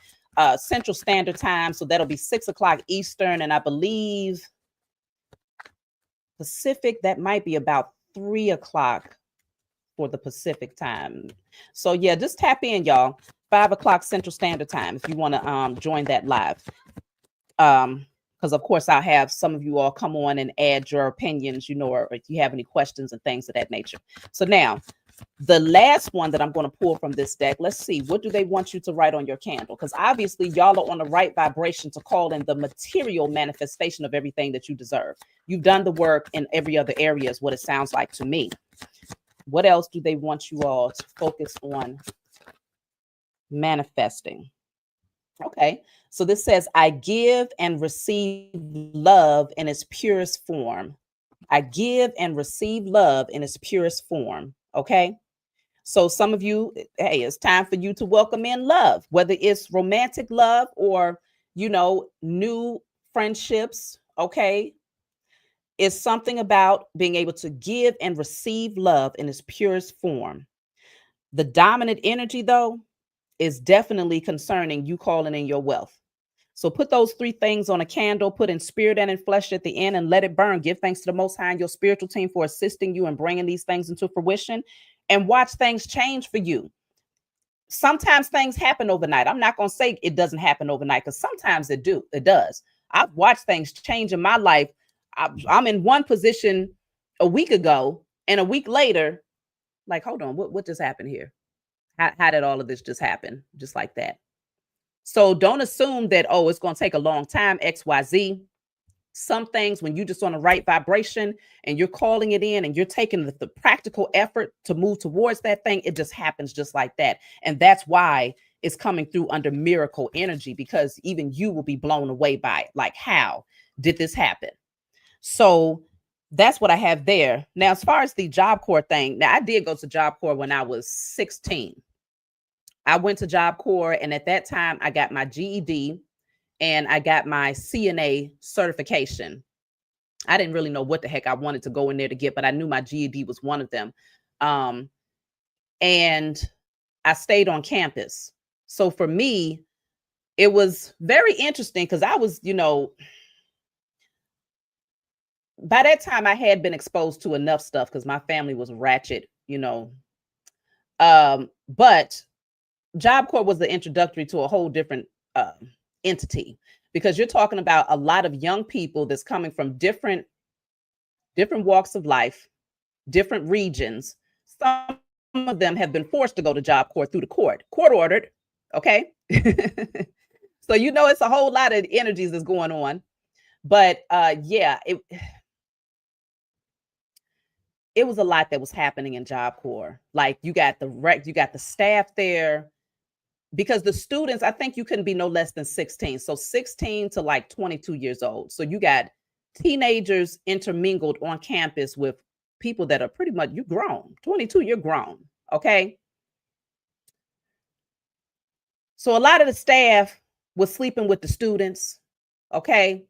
Central Standard Time. So that'll be 6 o'clock Eastern. And I believe Pacific, that might be about 3 o'clock for the Pacific time. So yeah, just tap in, y'all. 5 o'clock Central Standard Time if you want to join that live. Because of course I'll have some of you all come on and add your opinions, or if you have any questions and things of that nature. So now the last one that I'm going to pull from this deck, let's see, what do they want you to write on your candle? Because obviously y'all are on the right vibration to call in the material manifestation of everything that you deserve. You've done the work in every other area is what it sounds like to me. What else do they want you all to focus on manifesting? Okay, so this says, I give and receive love in its purest form. I give and receive love in its purest form. Okay. So some of you, hey, it's time for you to welcome in love, whether it's romantic love or, new friendships. Okay. It's something about being able to give and receive love in its purest form. The dominant energy, though, is definitely concerning you calling in your wealth. So put those 3 things on a candle, put in spirit and in flesh at the end, and let it burn. Give thanks to the Most High and your spiritual team for assisting you and bringing these things into fruition, and watch things change for you. Sometimes things happen overnight. I'm not going to say it doesn't happen overnight, because sometimes it does. I've watched things change in my life. I'm in one position a week ago, and a week later, like, hold on, what just happened here? How did all of this just happen? Just like that. So don't assume that, oh, it's going to take a long time, XYZ. Some things, when you're just on the right vibration and you're calling it in and you're taking the practical effort to move towards that thing, it just happens just like that. And that's why it's coming through under miracle energy, because even you will be blown away by it. Like, how did this happen? So that's what I have there. Now, as far as the Job Corps thing, now I did go to Job Corps when I was 16. I went to Job Corps, and at that time I got my GED and I got my CNA certification. I didn't really know what the heck I wanted to go in there to get, but I knew my GED was one of them. And I stayed on campus. So for me, it was very interesting because I was, by that time I had been exposed to enough stuff because my family was ratchet, but Job Corps was the introductory to a whole different entity, because you're talking about a lot of young people that's coming from different walks of life, different regions. Some of them have been forced to go to Job Corps through the court ordered. Okay. So, it's a whole lot of energies that's going on. But yeah, it was a lot that was happening in Job Corps. Like, you got the staff there, because the students, I think you couldn't be no less than 16. So 16 to like 22 years old. So you got teenagers intermingled on campus with people that are pretty much, you're grown. 22, you're grown. Okay. So a lot of the staff was sleeping with the students. Okay.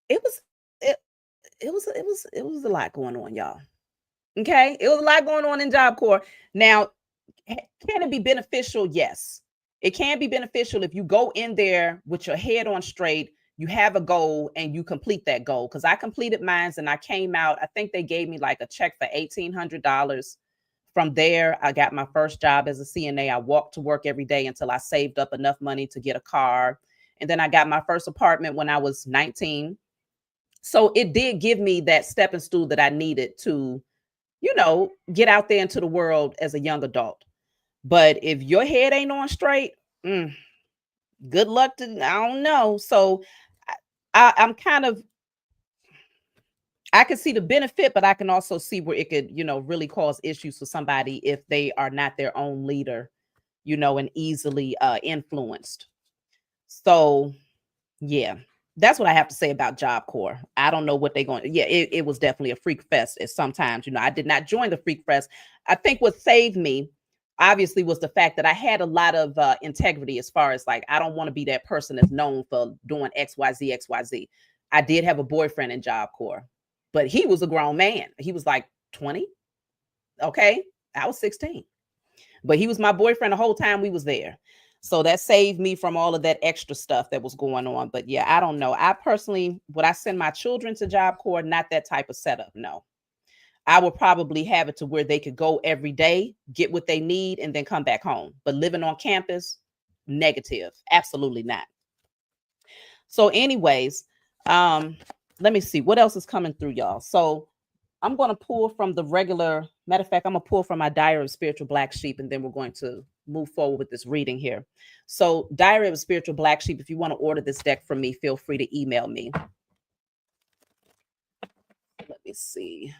It was a lot going on, y'all. Okay. It was a lot going on in Job Corps. Now, can it be beneficial? Yes, it can be beneficial if you go in there with your head on straight, you have a goal, and you complete that goal. Because I completed mine and I came out, I think they gave me like a check for $1,800. From there, I got my first job as a CNA. I walked to work every day until I saved up enough money to get a car. And then I got my first apartment when I was 19. So it did give me that stepping stool that I needed to, get out there into the world as a young adult. But if your head ain't on straight, good luck to, I don't know. So I'm kind of, I can see the benefit, but I can also see where it could, really cause issues for somebody if they are not their own leader, and easily influenced. So yeah, that's what I have to say about Job Corps. I don't know what they're going to, yeah, it was definitely a freak fest at sometimes. I did not join the freak fest. I think what saved me, obviously, was the fact that I had a lot of integrity, as far as like, I don't want to be that person that's known for doing XYZ. I did have a boyfriend in Job Corps, but he was a grown man. He was like 20. Okay. I was 16, but he was my boyfriend the whole time we was there. So that saved me from all of that extra stuff that was going on. But yeah, I don't know. I personally, would I send my children to Job Corps? Not that type of setup. No. I would probably have it to where they could go every day, get what they need, and then come back home. But living on campus, negative. Absolutely not. So, anyways, let me see what else is coming through, y'all. So I'm going to pull from the regular, matter of fact, I'm going to pull from my Diary of Spiritual Black Sheep, and then we're going to move forward with this reading here. So, Diary of a Spiritual Black Sheep, if you want to order this deck from me, feel free to email me. Let me see.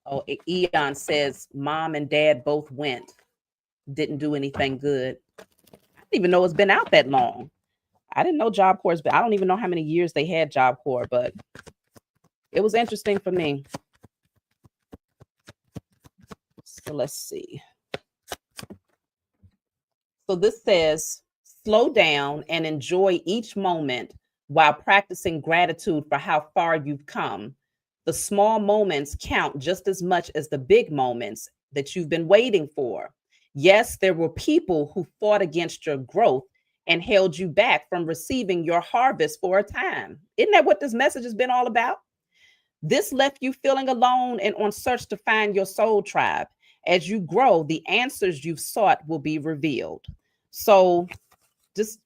Oh, Eon says mom and dad both went. Didn't do anything good. I didn't even know it's been out that long. I didn't know Job Corps, but I don't even know how many years they had Job Corps, but it was interesting for me. So let's see. So this says, slow down and enjoy each moment while practicing gratitude for how far you've come. The small moments count just as much as the big moments that you've been waiting for. Yes, there were people who fought against your growth and held you back from receiving your harvest for a time. Isn't that what this message has been all about? This left you feeling alone and on search to find your soul tribe. As you grow, the answers you've sought will be revealed. So just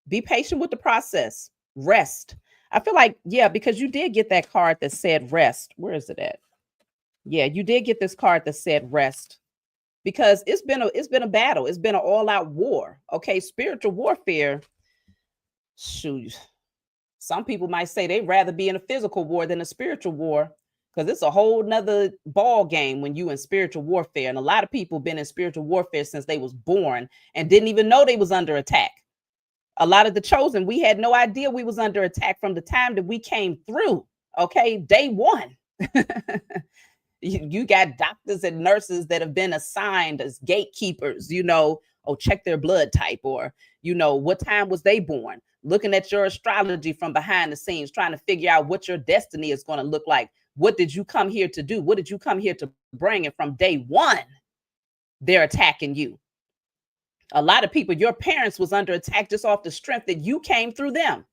be patient with the process. Rest. I feel like, yeah, because you did get that card that said rest. Where is it at? Yeah, you did get this card that said rest, because it's been a battle. It's been an all-out war. Okay, spiritual warfare. Shoot. Some people might say they'd rather be in a physical war than a spiritual war, because it's a whole nother ball game when you in spiritual warfare. And a lot of people been in spiritual warfare since they was born and didn't even know they was under attack. A lot of the chosen, we had no idea we was under attack from the time that we came through. Okay, day one. You got doctors and nurses that have been assigned as gatekeepers, check their blood type, or, what time was they born? Looking at your astrology from behind the scenes, trying to figure out what your destiny is going to look like. What did you come here to do? What did you come here to bring? And from day one, they're attacking you. A lot of people, your parents was under attack just off the strength that you came through them.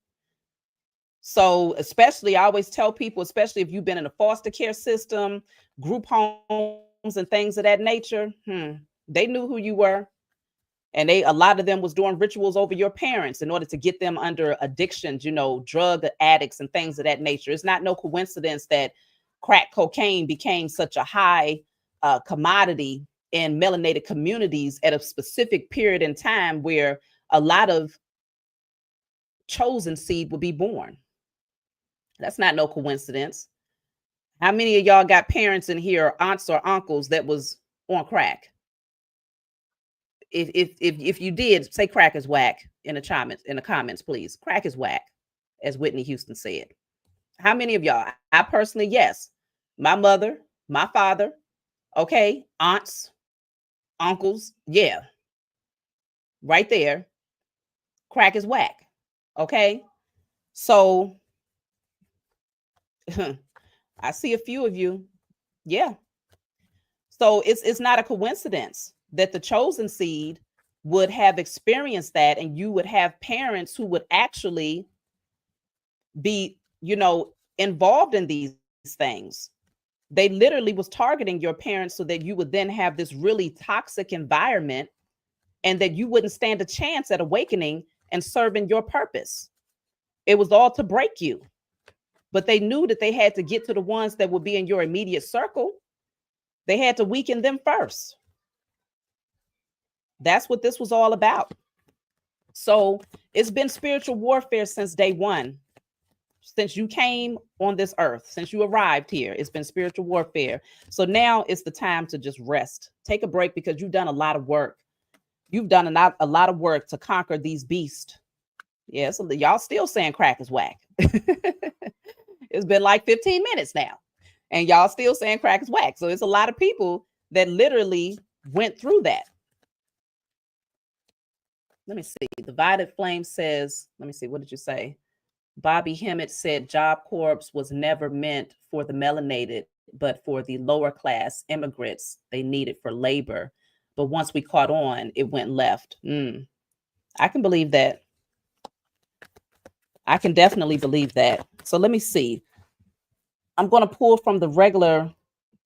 So especially, I always tell people, especially if you've been in a foster care system, group homes and things of that nature, they knew who you were. And a lot of them was doing rituals over your parents in order to get them under addictions, drug addicts and things of that nature. It's not no coincidence that crack cocaine became such a high commodity in melanated communities at a specific period in time where a lot of chosen seed would be born. That's not no coincidence. How many of y'all got parents in here, aunts or uncles, that was on crack? If you did, say crack is whack in the comments, please. Crack is whack, as Whitney Houston said. How many of y'all? I personally, yes. My mother, my father, okay, aunts, uncles, yeah. Right there. Crack is whack. Okay. So I see a few of you. Yeah. So it's not a coincidence that the chosen seed would have experienced that, and you would have parents who would actually be, involved in these things. They literally was targeting your parents so that you would then have this really toxic environment, and that you wouldn't stand a chance at awakening and serving your purpose. It was all to break you. But they knew that they had to get to the ones that would be in your immediate circle. They had to weaken them first. That's what this was all about. So it's been spiritual warfare since day one. Since you came on this earth, since you arrived here, it's been spiritual warfare. So now it's the time to just rest. Take a break, because you've done a lot of work. You've done a lot of work to conquer these beasts. Yeah, so y'all still saying crack is whack. It's been like 15 minutes now, and y'all still saying crack is whack. So it's a lot of people that literally went through that. Let me see. The Violet Flame says, let me see, what did you say? Bobby Hemmett said Job Corps was never meant for the melanated, but for the lower class immigrants. They needed for labor. But once we caught on, it went left. I can believe that. I can definitely believe that. So let me see. I'm going to pull from the regular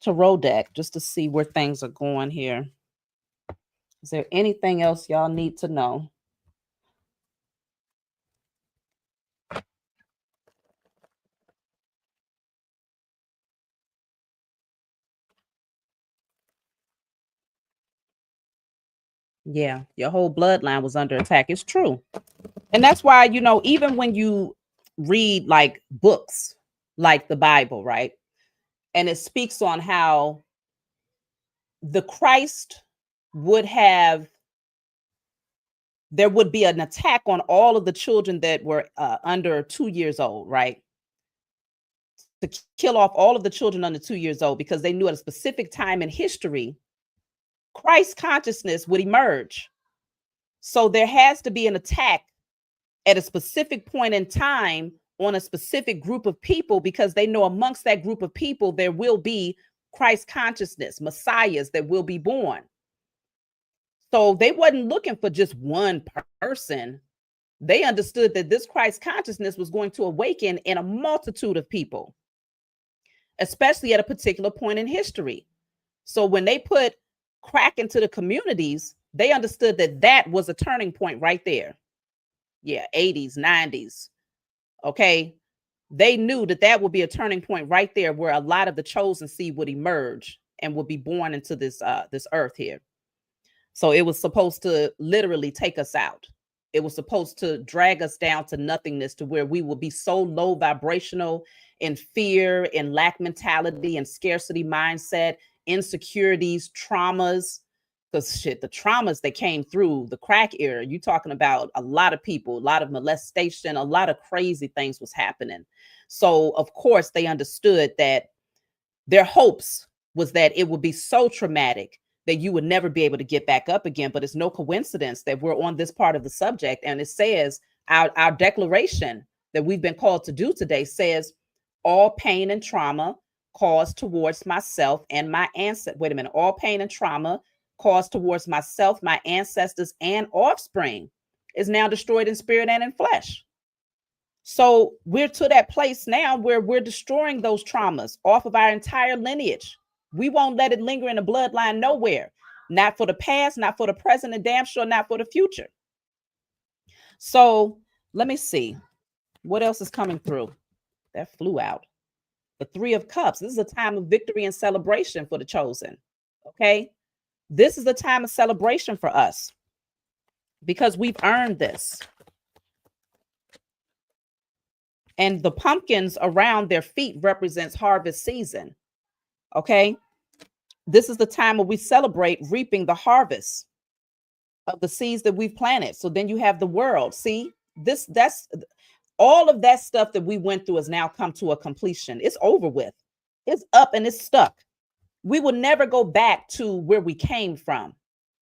tarot deck just to see where things are going here. Is there anything else y'all need to know? Yeah, your whole bloodline was under attack. It's true. And that's why, even when you read like books like the Bible, right? And it speaks on how the Christ would have, there would be an attack on all of the children that were under 2 years old, right? To kill off all of the children under 2 years old because they knew at a specific time in history, Christ consciousness would emerge. So there has to be an attack at a specific point in time on a specific group of people because they know amongst that group of people there will be Christ consciousness, messiahs that will be born. So they wasn't looking for just one person. They understood that this Christ consciousness was going to awaken in a multitude of people, especially at a particular point in history. So when they put crack into the communities, they understood that that was a turning point right there. Yeah, 80s, 90s. Okay. They knew that that would be a turning point right there where a lot of the chosen seed would emerge and would be born into this earth here. So it was supposed to literally take us out. It was supposed to drag us down to nothingness to where we will be so low vibrational in fear and lack mentality and scarcity mindset, insecurities, traumas. Because the traumas that came through the crack era, you talking about a lot of people, a lot of molestation, a lot of crazy things was happening. So of course they understood that their hopes was that it would be so traumatic that you would never be able to get back up again. But it's no coincidence that we're on this part of the subject. And it says our declaration that we've been called to do today says all pain and trauma caused towards myself and my ancestors. Wait a minute. All pain and trauma caused towards myself, my ancestors, and offspring is now destroyed in spirit and in flesh. So we're to that place now where we're destroying those traumas off of our entire lineage. We won't let it linger in the bloodline nowhere. Not for the past, not for the present, and damn sure not for the future. So let me see. What else is coming through? That flew out. The Three of Cups. This is a time of victory and celebration for the chosen. Okay. This is the time of celebration for us because we've earned this. And the pumpkins around their feet represents harvest season. Okay. This is the time where we celebrate reaping the harvest of the seeds that we've planted. So then you have the world. See, that's all of that stuff that we went through has now come to a completion. It's over with. It's up and it's stuck. We will never go back to where we came from.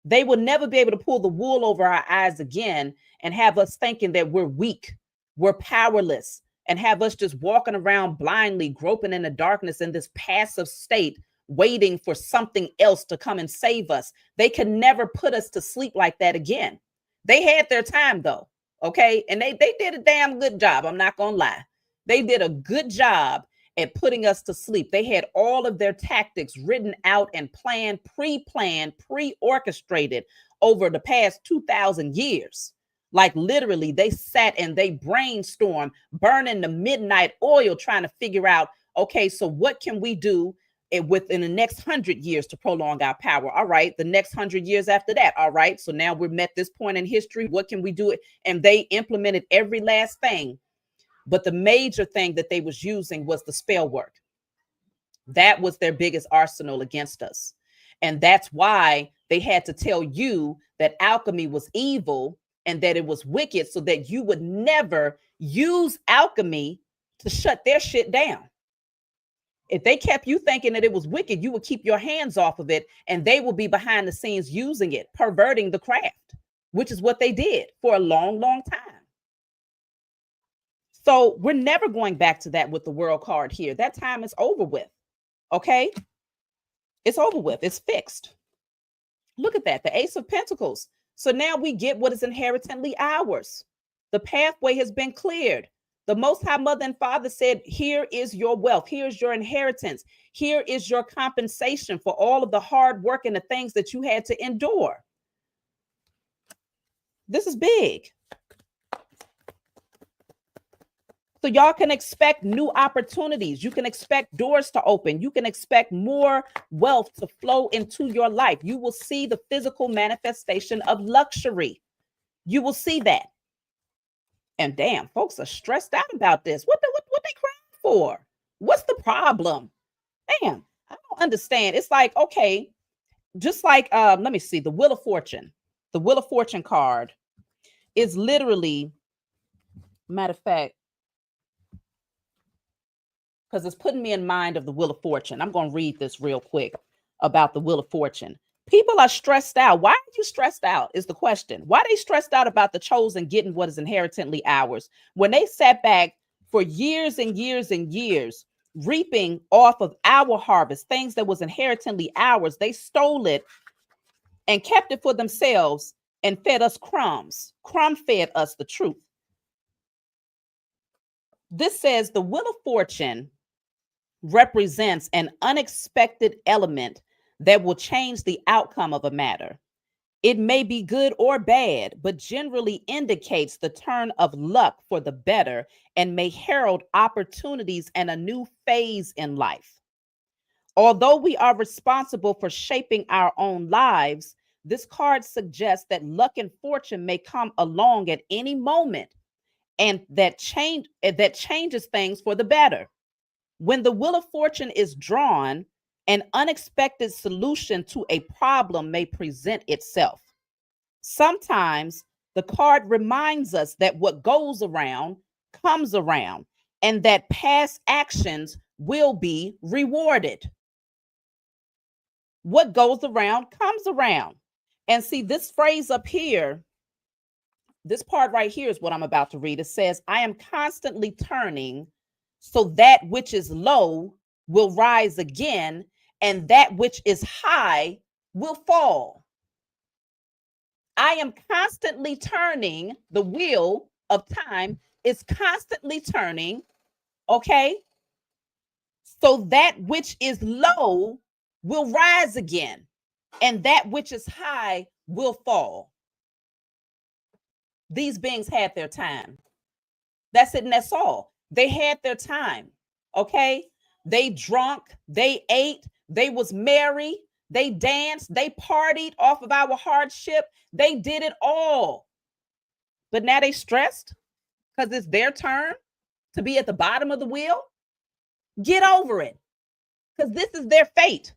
They will never be able to pull the wool over our eyes again and have us thinking that we're weak, we're powerless, and have us just walking around blindly, groping in the darkness in this passive state, waiting for something else to come and save us. They can never put us to sleep like that again. They had their time though, okay? And they did a damn good job, I'm not gonna lie. They did a good job at putting us to sleep. They had all of their tactics written out and planned, pre-orchestrated over the past 2,000 years. Like literally, they sat and they brainstormed, burning the midnight oil, trying to figure out, okay, so what can we do within the next 100 years to prolong our power? All right, the next 100 years after that. All right, so now we're at this point in history. What can we do? And they implemented every last thing. But the major thing that they was using was the spell work. That was their biggest arsenal against us. And that's why they had to tell you that alchemy was evil and that it was wicked so that you would never use alchemy to shut their shit down. If they kept you thinking that it was wicked, you would keep your hands off of it and they will be behind the scenes using it, perverting the craft, which is what they did for a long, long time. So we're never going back to that with the world card here. That time is over with. Okay. It's over with. It's fixed. Look at that. The Ace of Pentacles. So now we get what is inherently ours. The pathway has been cleared. The Most High Mother and Father said, here is your wealth, here's your inheritance, here is your compensation for all of the hard work and the things that you had to endure. This is big. So y'all can expect new opportunities. You can expect doors to open. You can expect more wealth to flow into your life. You will see the physical manifestation of luxury. You will see that. And damn, folks are stressed out about this. What they crying for? What's the problem? Damn, I don't understand. It's like, okay, just like let me see, the Wheel of Fortune. The Wheel of Fortune card is literally, matter of fact, because it's putting me in mind of the Wheel of Fortune. I'm going to read this real quick about the Wheel of Fortune. People are stressed out. Why are you stressed out is the question. Why are they stressed out about the chosen getting what is inherently ours? When they sat back for years and years and years, reaping off of our harvest, things that was inherently ours, they stole it and kept it for themselves and fed us crumbs. Crumb fed us the truth. This says the Wheel of Fortune represents an unexpected element that will change the outcome of a matter. It may be good or bad, but generally indicates the turn of luck for the better and may herald opportunities and a new phase in life. Although we are responsible for shaping our own lives, this card suggests that luck and fortune may come along at any moment and that changes things for the better. When the Wheel of Fortune is drawn, an unexpected solution to a problem may present itself. Sometimes the card reminds us that what goes around comes around and that past actions will be rewarded. What goes around comes around. And see, this phrase up here, this part right here is what I'm about to read. It says, I am constantly turning so that which is low will rise again, and that which is high will fall. I am constantly turning, the wheel of time is constantly turning, okay? So that which is low will rise again, and that which is high will fall. These beings had their time. That's it, and that's all. They had their time, okay? They drunk, they ate, they was merry, they danced, they partied off of our hardship. They did it all. But now they stressed because it's their turn to be at the bottom of the wheel. Get over it, because this is their fate.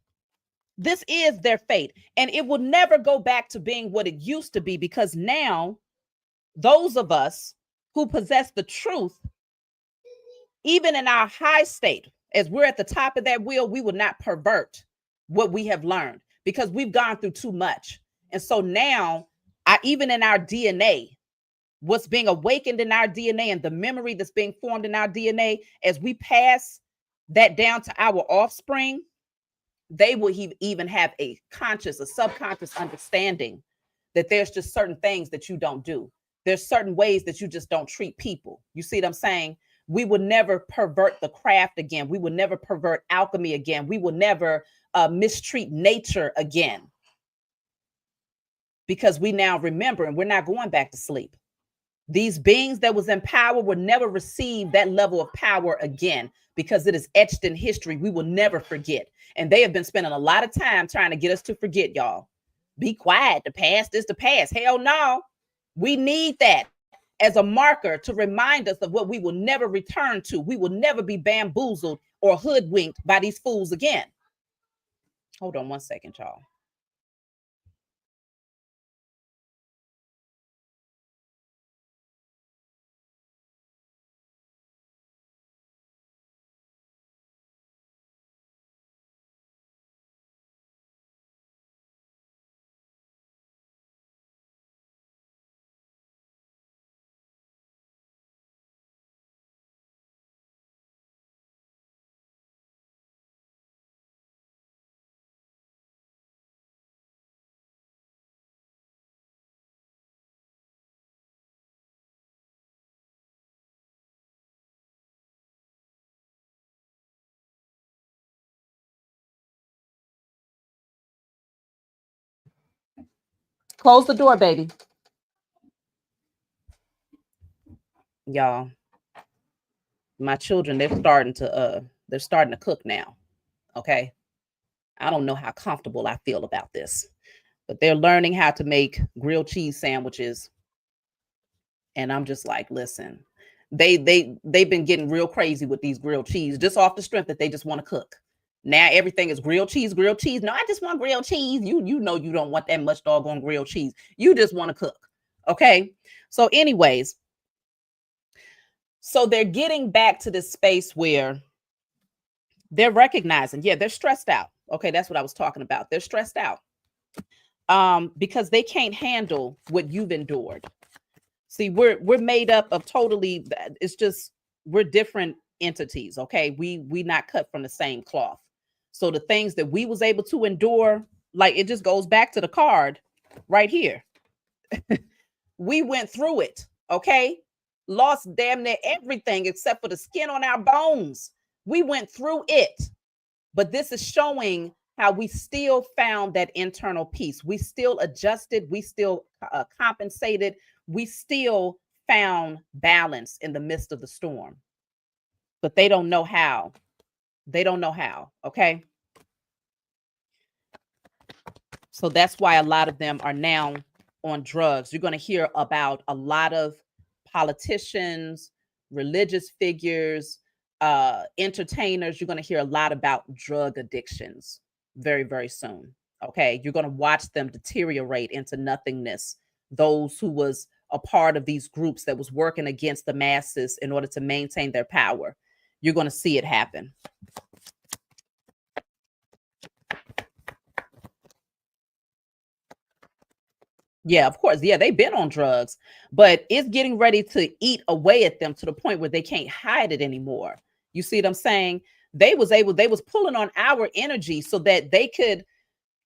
This is their fate. And it will never go back to being what it used to be, because now those of us who possess the truth, even in our high state, as we're at the top of that wheel, we will not pervert what we have learned because we've gone through too much. And so now, even in our DNA, what's being awakened in our DNA and the memory that's being formed in our DNA, as we pass that down to our offspring, they will even have a conscious, a subconscious understanding that there's just certain things that you don't do. There's certain ways that you just don't treat people. You see what I'm saying? We will never pervert the craft again. We will never pervert alchemy again. We will never mistreat nature again, because we now remember and we're not going back to sleep. These beings that was in power will never receive that level of power again, because it is etched in history. We will never forget. And they have been spending a lot of time trying to get us to forget, y'all. Be quiet. The past is the past. Hell no. We need that as a marker to remind us of what we will never return to. We will never be bamboozled or hoodwinked by these fools again. Hold on one second, y'all. Close the door, baby. Y'all, my children, they're starting to cook now. Okay. I don't know how comfortable I feel about this, but they're learning how to make grilled cheese sandwiches. And I'm just like, listen, they've been getting real crazy with these grilled cheese just off the strength that they just want to cook. Now everything is grilled cheese, grilled cheese. No, I just want grilled cheese. You know you don't want that much doggone grilled cheese. You just want to cook. Okay. So, anyways, so they're getting back to this space where they're recognizing, yeah, they're stressed out. Okay, that's what I was talking about. They're stressed out because they can't handle what you've endured. See, we're made up of totally. It's just we're different entities. Okay, we not cut from the same cloth. So the things that we was able to endure, like it just goes back to the card right here. We went through it. Okay, lost damn near everything except for the skin on our bones. We went through it. But this is showing how we still found that internal peace. We still adjusted. We still compensated. We still found balance in the midst of the storm. But they don't know how. They don't know how. Okay. So that's why a lot of them are now on drugs. You're going to hear about a lot of politicians, religious figures, entertainers. You're going to hear a lot about drug addictions very, very soon. Okay. You're going to watch them deteriorate into nothingness. Those who was a part of these groups that was working against the masses in order to maintain their power. You're going to see it happen. Yeah, of course. Yeah, they've been on drugs, but it's getting ready to eat away at them to the point where they can't hide it anymore. You see what I'm saying? They was pulling on our energy so that they could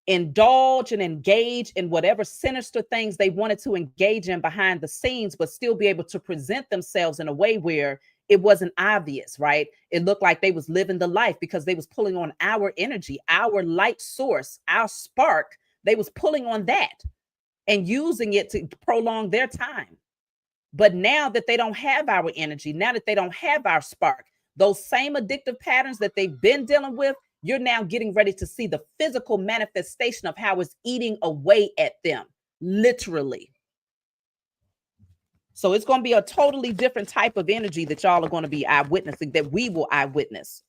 indulge and engage in whatever sinister things they wanted to engage in behind the scenes, but still be able to present themselves in a way where it wasn't obvious, right? It looked like they was living the life because they was pulling on our energy, our light source, our spark. They was pulling on that and using it to prolong their time. But now that they don't have our energy, now that they don't have our spark, those same addictive patterns that they've been dealing with, you're now getting ready to see the physical manifestation of how it's eating away at them, literally. So it's going to be a totally different type of energy that y'all are going to be eyewitnessing, that we will eyewitness.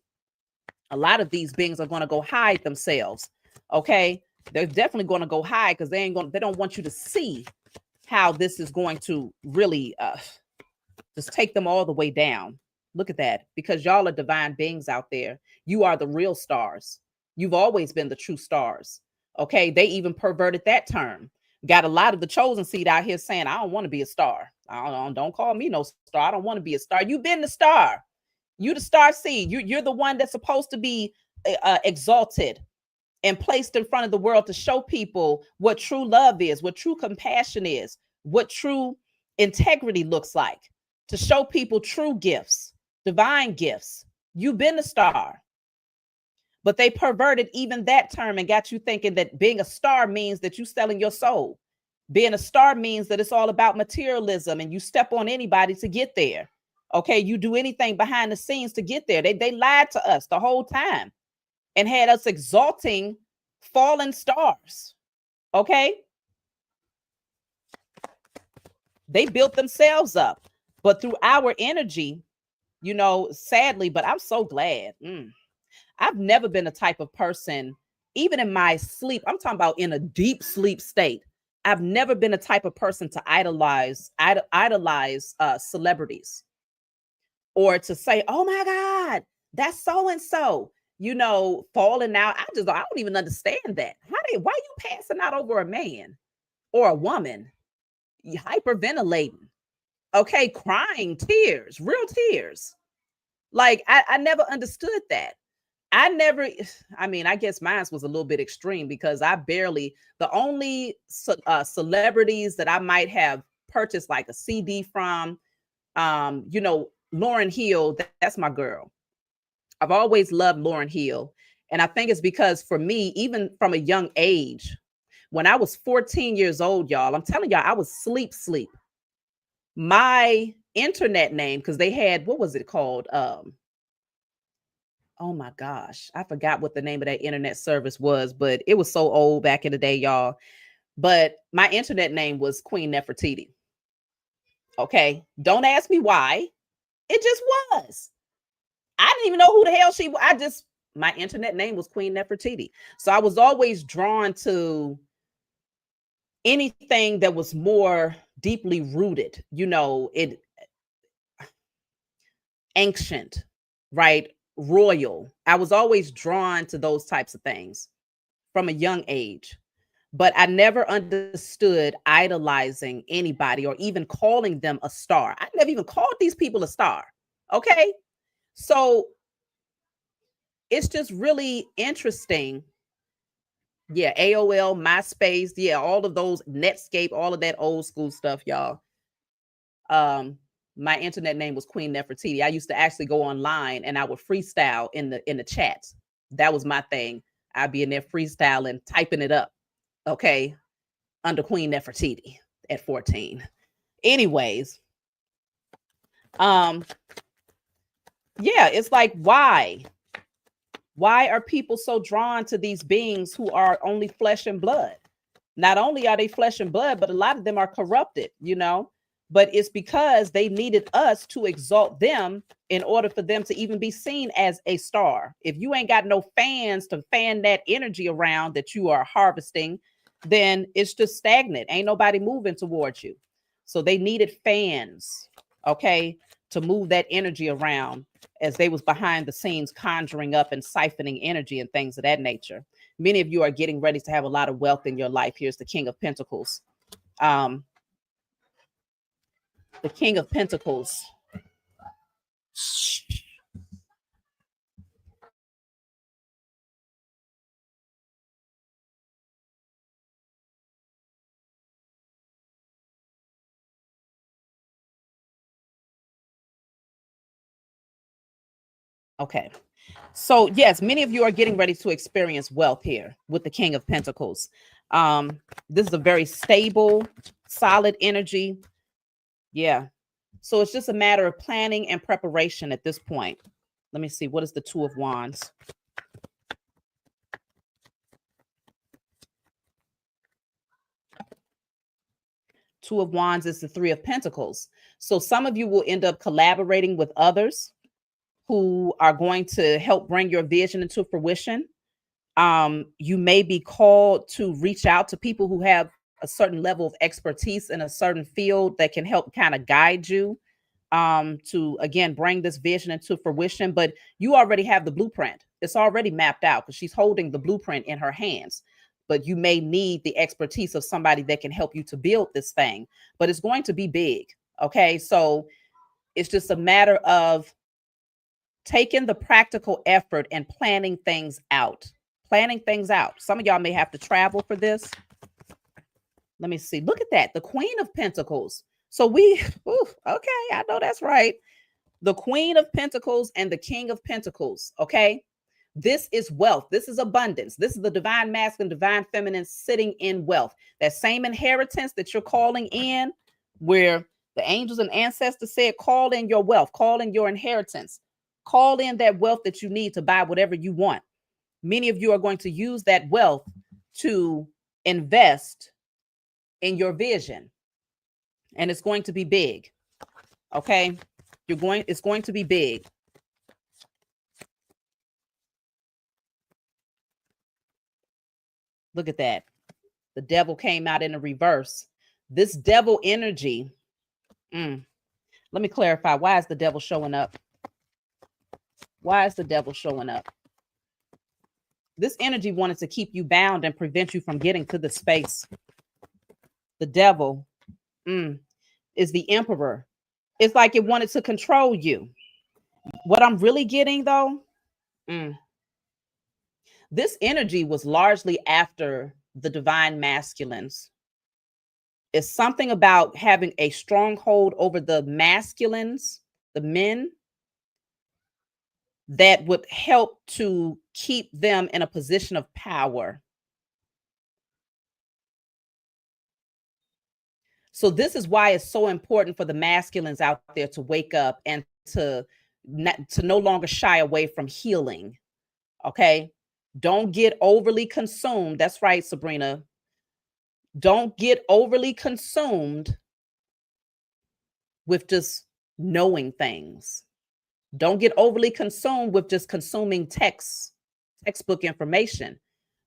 A lot of these beings are going to go hide themselves. Okay. They're definitely going to go hide because they don't want you to see how this is going to really just take them all the way down. Look at that. Because y'all are divine beings out there. You are the real stars. You've always been the true stars. Okay. They even perverted that term. Got a lot of the chosen seed out here saying, I don't want to be a star. Don't call me no star. I don't want to be a star. You've been the star. You the star seed. You're the one that's supposed to be exalted and placed in front of the world to show people what true love is, what true compassion is, what true integrity looks like, to show people true gifts, divine gifts. You've been a star. But they perverted even that term and got you thinking that being a star means that you're selling your soul. Being a star means that it's all about materialism and you step on anybody to get there. Okay, you do anything behind the scenes to get there. They lied to us the whole time and had us exalting fallen stars. Okay, they built themselves up, but through our energy, you know, sadly, but I'm so glad. I've never been a type of person, even in my sleep, I'm talking about in a deep sleep state. I've never been a type of person to idolize celebrities or to say, oh my God, that's so and so, you know, falling out. I don't even understand that. Why are you passing out over a man or a woman? You hyperventilating, okay, crying tears, real tears. Like I never understood that. I guess mine was a little bit extreme because the only celebrities that I might have purchased like a CD from, you know, Lauryn Hill, that's my girl. I've always loved Lauryn Hill. And I think it's because for me, even from a young age, when I was 14 years old, y'all, I'm telling y'all, I was sleep. My internet name, because they had, what was it called? Oh my gosh, I forgot what the name of that internet service was, but it was so old back in the day, y'all. But my internet name was Queen Nefertiti. Okay. Don't ask me why. It just was. I didn't even know who the hell she was. My internet name was Queen Nefertiti. So I was always drawn to anything that was more deeply rooted, it ancient, right? Royal. I was always drawn to those types of things from a young age. But I never understood idolizing anybody or even calling them a star. I never even called these people a star. Okay. So it's just really interesting. Yeah, AOL, MySpace, yeah, all of those, Netscape, all of that old school stuff, y'all. My internet name was Queen Nefertiti. I used to actually go online and I would freestyle in the chats. That was my thing. I'd be in there freestyling, typing it up. Okay, under Queen Nefertiti at 14. Anyways, um, yeah, it's like why? Why are people so drawn to these beings who are only flesh and blood? Not only are they flesh and blood, but a lot of them are corrupted. But it's because they needed us to exalt them in order for them to even be seen as a star. If you ain't got no fans to fan that energy around that you are harvesting, then it's just stagnant. Ain't nobody moving towards you. So they needed fans, okay, to move that energy around as they was behind the scenes conjuring up and siphoning energy and things of that nature. Many of you are getting ready to have a lot of wealth in your life. Here's the King of Pentacles. The King of Pentacles. Okay. So yes, many of you are getting ready to experience wealth here with the King of Pentacles. This is a very stable, solid energy. Yeah. So it's just a matter of planning and preparation at this point. Let me see. What is the Two of Wands? Two of Wands is the Three of Pentacles. So some of you will end up collaborating with others who are going to help bring your vision into fruition. You may be called to reach out to people who have a certain level of expertise in a certain field that can help kind of guide you to, again, bring this vision into fruition. But you already have the blueprint. It's already mapped out because she's holding the blueprint in her hands. But you may need the expertise of somebody that can help you to build this thing. But it's going to be big. Okay. So it's just a matter of taking the practical effort and planning things out. Planning things out. Some of y'all may have to travel for this. Let me see. Look at that. The Queen of Pentacles. So okay, I know that's right. The Queen of Pentacles and the King of Pentacles. Okay. This is wealth. This is abundance. This is the divine masculine, divine feminine sitting in wealth. That same inheritance that you're calling in, where the angels and ancestors said, call in your wealth, call in your inheritance, call in that wealth that you need to buy whatever you want. Many of you are going to use that wealth to invest in your vision. And it's going to be big. Okay. It's going to be big. Look at that. The devil came out in the reverse. This devil energy. Let me clarify. Why is the devil showing up? Why is the devil showing up? This energy wanted to keep you bound and prevent you from getting to the space. The devil is the emperor. It's like it wanted to control you. What I'm really getting though, this energy was largely after the divine masculines. It's something about having a stronghold over the masculines, the men, that would help to keep them in a position of power. So this is why it's so important for the masculines out there to wake up and to no longer shy away from healing. Okay? Don't get overly consumed. That's right, Sabrina. Don't get overly consumed with just knowing things. Don't get overly consumed with just consuming textbook information.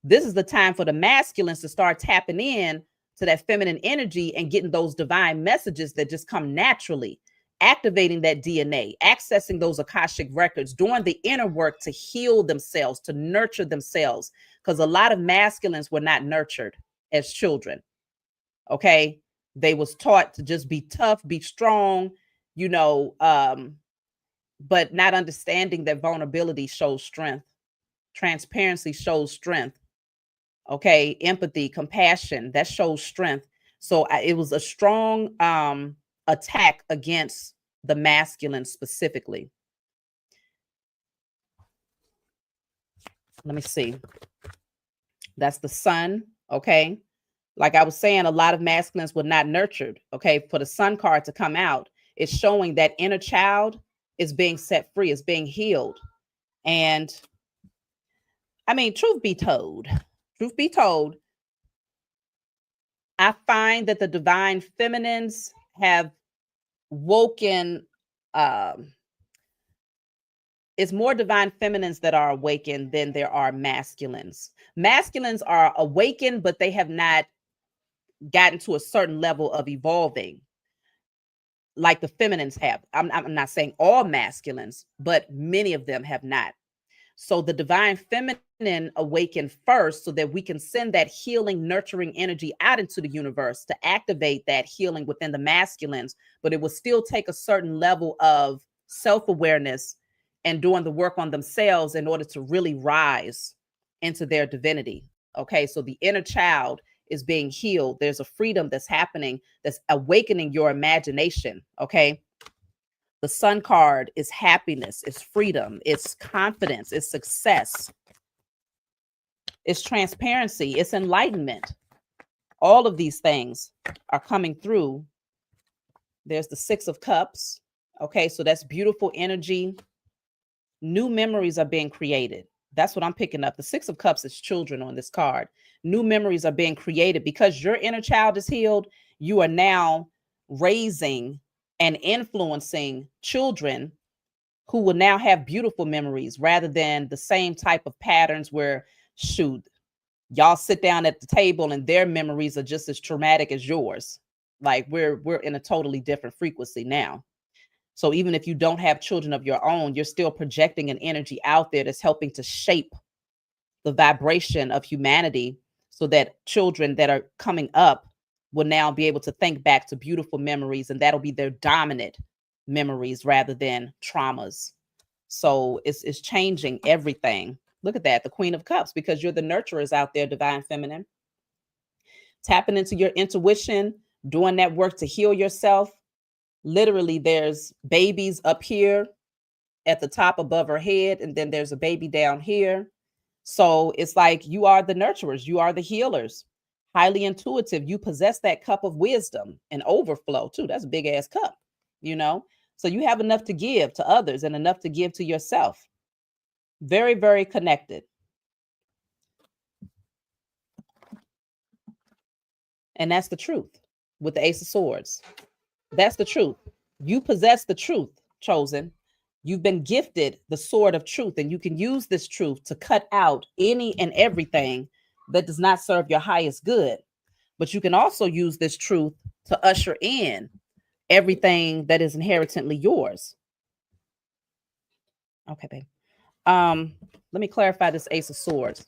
This is the time for the masculines to start tapping in to that feminine energy and getting those divine messages that just come naturally, activating that DNA, accessing those Akashic records, doing the inner work to heal themselves, to nurture themselves. Because a lot of masculines were not nurtured as children. Okay. They was taught to just be tough, be strong, you know, but not understanding that vulnerability shows strength. Transparency shows strength. Okay. Empathy, compassion, that shows strength. So it was a strong attack against the masculine specifically. Let me see. That's the sun. Okay. Like I was saying, a lot of masculines were not nurtured. Okay. For the sun card to come out, it's showing that inner child is being set free, is being healed. And I mean, truth be told, I find that the divine feminines have woken. It's more divine feminines that are awakened than there are masculines. Masculines are awakened, but they have not gotten to a certain level of evolving like the feminines have. I'm not saying all masculines, but many of them have not. So the divine feminine awakened first so that we can send that healing, nurturing energy out into the universe to activate that healing within the masculines. But it will still take a certain level of self-awareness and doing the work on themselves in order to really rise into their divinity. Okay, so the inner child is being healed. There's a freedom that's happening, that's awakening your imagination. Okay. The sun card is happiness, it's freedom, it's confidence, it's success, it's transparency, it's enlightenment. All of these things are coming through. There's the 6 of Cups. Okay, so that's beautiful energy. New memories are being created. That's what I'm picking up. The 6 of Cups is children on this card. New memories are being created because your inner child is healed. You are now raising and influencing children who will now have beautiful memories rather than the same type of patterns where, shoot, y'all sit down at the table and their memories are just as traumatic as yours. Like we're in a totally different frequency now. So even if you don't have children of your own, you're still projecting an energy out there that's helping to shape the vibration of humanity so that children that are coming up will now be able to think back to beautiful memories, and that'll be their dominant memories rather than traumas. So it's changing everything. Look at that, the Queen of Cups, because you're the nurturers out there, divine feminine. Tapping into your intuition, doing that work to heal yourself. Literally, there's babies up here at the top above her head, and then there's a baby down here. So it's like you are the nurturers, you are the healers, highly intuitive. You possess that cup of wisdom and overflow too. That's a big ass cup, you know? So you have enough to give to others and enough to give to yourself. Very, very connected. And that's the truth with the Ace of Swords. That's the truth. You possess the truth, chosen. You've been gifted the sword of truth, and you can use this truth to cut out any and everything that does not serve your highest good. But you can also use this truth to usher in everything that is inherently yours. Okay, babe. Let me clarify this Ace of Swords.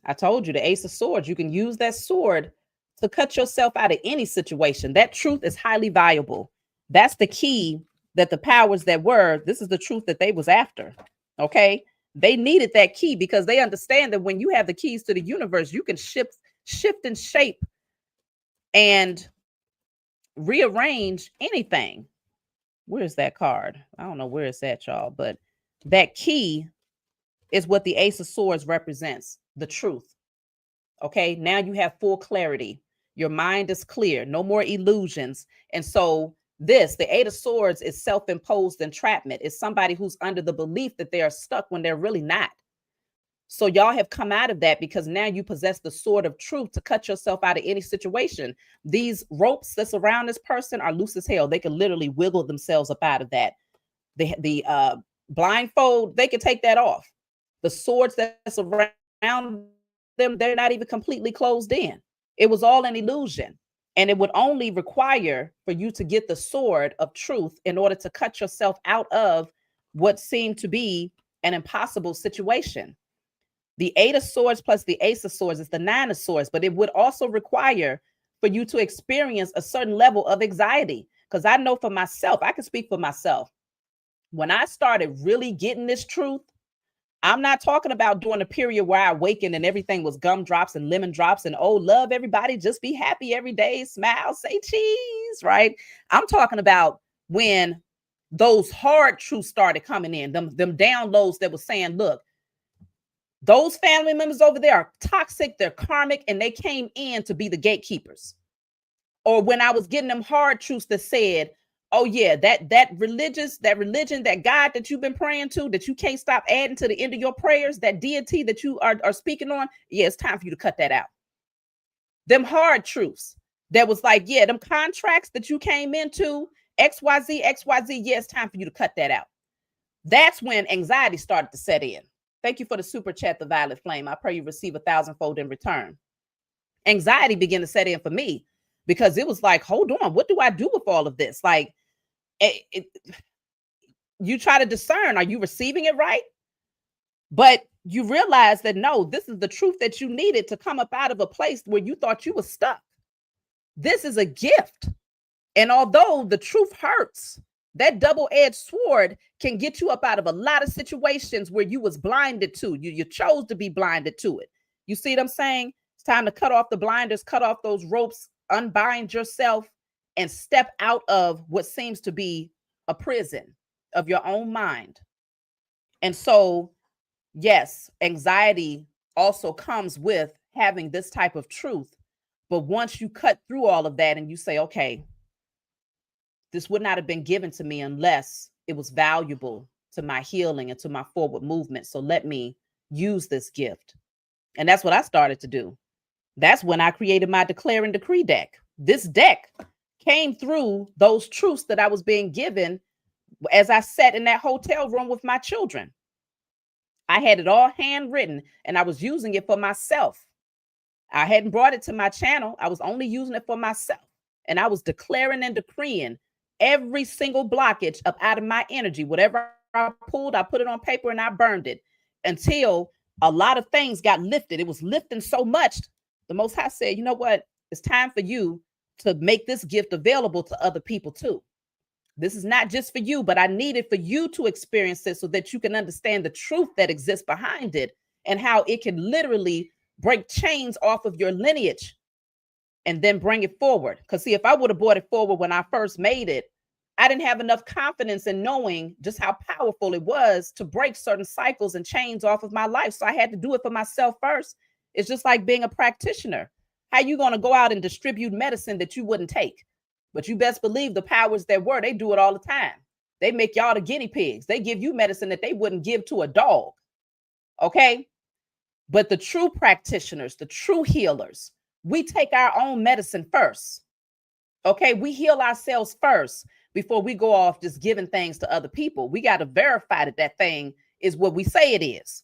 I told you the Ace of Swords. You can use that sword to cut yourself out of any situation. That truth is highly valuable. That's the key that the powers that were, this is the truth that they was after. Okay. They needed that key because they understand that when you have the keys to the universe, you can shift and shape and rearrange anything. Where's that card? I don't know where it's at, y'all, but That key is what the Ace of Swords represents, the truth. Okay, now you have full clarity. Your mind is clear, no more illusions. And so the Eight of Swords is self-imposed entrapment. It's somebody who's under the belief that they are stuck when they're really not. So y'all have come out of that because now you possess the sword of truth to cut yourself out of any situation. These ropes that's around this person are loose as hell. They can literally wiggle themselves up out of that. The blindfold, they can take that off. The swords that's around them, they're not even completely closed in. It was all an illusion. And it would only require for you to get the sword of truth in order to cut yourself out of what seemed to be an impossible situation. The Eight of Swords plus the Ace of Swords is the Nine of Swords, but it would also require for you to experience a certain level of anxiety. Because I know for myself, I can speak for myself. When I started really getting this truth, I'm not talking about during a period where I awakened and everything was gumdrops and lemon drops and oh, love everybody, just be happy every day, smile, say cheese, right? I'm talking about when those hard truths started coming in, them downloads that was saying, look, those family members over there are toxic, they're karmic, and they came in to be the gatekeepers. Or when I was getting them hard truths that said, oh yeah, that religion, that God that you've been praying to, that you can't stop adding to the end of your prayers, that deity that you are speaking on, yeah, it's time for you to cut that out. Them hard truths that was like, yeah, them contracts that you came into, XYZ, yeah, it's time for you to cut that out. That's when anxiety started to set in. Thank you for the super chat, the Violet Flame. I pray you receive 1,000-fold in return. Anxiety began to set in for me because it was like, hold on, what do I do with all of this? Like, you try to discern, are you receiving it right? But you realize that no, this is the truth that you needed to come up out of a place where you thought you were stuck. This is a gift. And although the truth hurts, that double-edged sword can get you up out of a lot of situations where you was blinded to. You chose to be blinded to it. You see what I'm saying? It's time to cut off the blinders, cut off those ropes, unbind yourself, and step out of what seems to be a prison of your own mind. And so, yes, anxiety also comes with having this type of truth. But once you cut through all of that and you say, okay, this would not have been given to me unless it was valuable to my healing and to my forward movement. So let me use this gift. And that's what I started to do. That's when I created my Declare and Decree deck. This deck came through those truths that I was being given as I sat in that hotel room with my children. I had it all handwritten and I was using it for myself. I hadn't brought it to my channel. I was only using it for myself. And I was declaring and decreeing every single blockage up out of my energy. Whatever I pulled, I put it on paper and I burned it until a lot of things got lifted. It was lifting so much. The Most High said, you know what? It's time for you to make this gift available to other people too. This is not just for you, but I need it for you to experience it so that you can understand the truth that exists behind it and how it can literally break chains off of your lineage and then bring it forward. Because see, if I would have brought it forward when I first made it, I didn't have enough confidence in knowing just how powerful it was to break certain cycles and chains off of my life. So I had to do it for myself first. It's just like being a practitioner. How you going to go out and distribute medicine that you wouldn't take? But you best believe the powers that were, they do it all the time. They make y'all the guinea pigs. They give you medicine that they wouldn't give to a dog. Okay? But the true practitioners, the true healers, we take our own medicine first. Okay? We heal ourselves first before we go off just giving things to other people. We got to verify that that thing is what we say it is.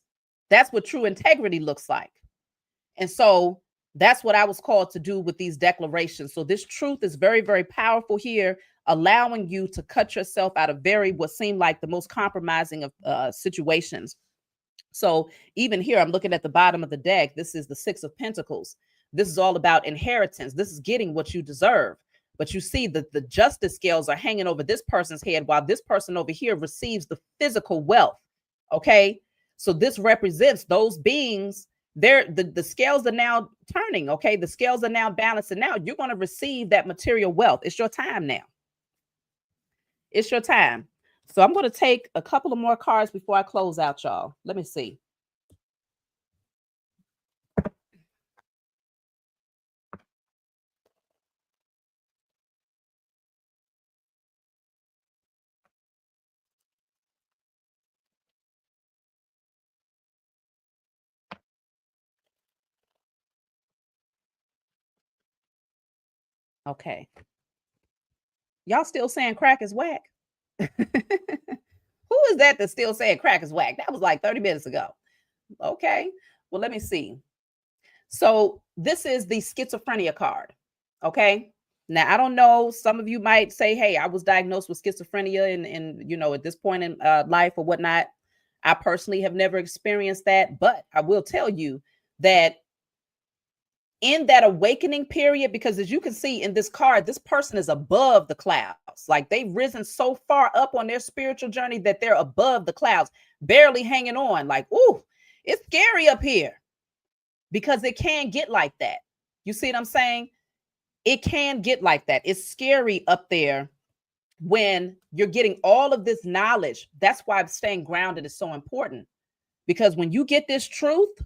That's what true integrity looks like. And so that's what I was called to do with these declarations. So this truth is very, very powerful here, allowing you to cut yourself out of what seemed like the most compromising of situations. So even here, I'm looking at the bottom of the deck. This is the Six of Pentacles. This is all about inheritance. This is getting what you deserve. But you see that the justice scales are hanging over this person's head while this person over here receives the physical wealth. Okay. So this represents those beings. The scales are now turning. Okay. The scales are now balanced. And now you're going to receive that material wealth. It's your time now. It's your time. So I'm going to take a couple of more cards before I close out, y'all. Let me see. Okay. Y'all still saying crack is whack? Who is that that's still saying crack is whack? That was like 30 minutes ago. Okay. Well, let me see. So this is the schizophrenia card. Okay. Now I don't know. Some of you might say, "Hey, I was diagnosed with schizophrenia, and at this point in life or whatnot." I personally have never experienced that, but I will tell you that in that awakening period, because as you can see in this card, this person is above the clouds. Like they've risen so far up on their spiritual journey that they're above the clouds, barely hanging on. Like, ooh, it's scary up here because it can get like that. You see what I'm saying? It can get like that. It's scary up there when you're getting all of this knowledge. That's why staying grounded is so important. Because when you get this truth,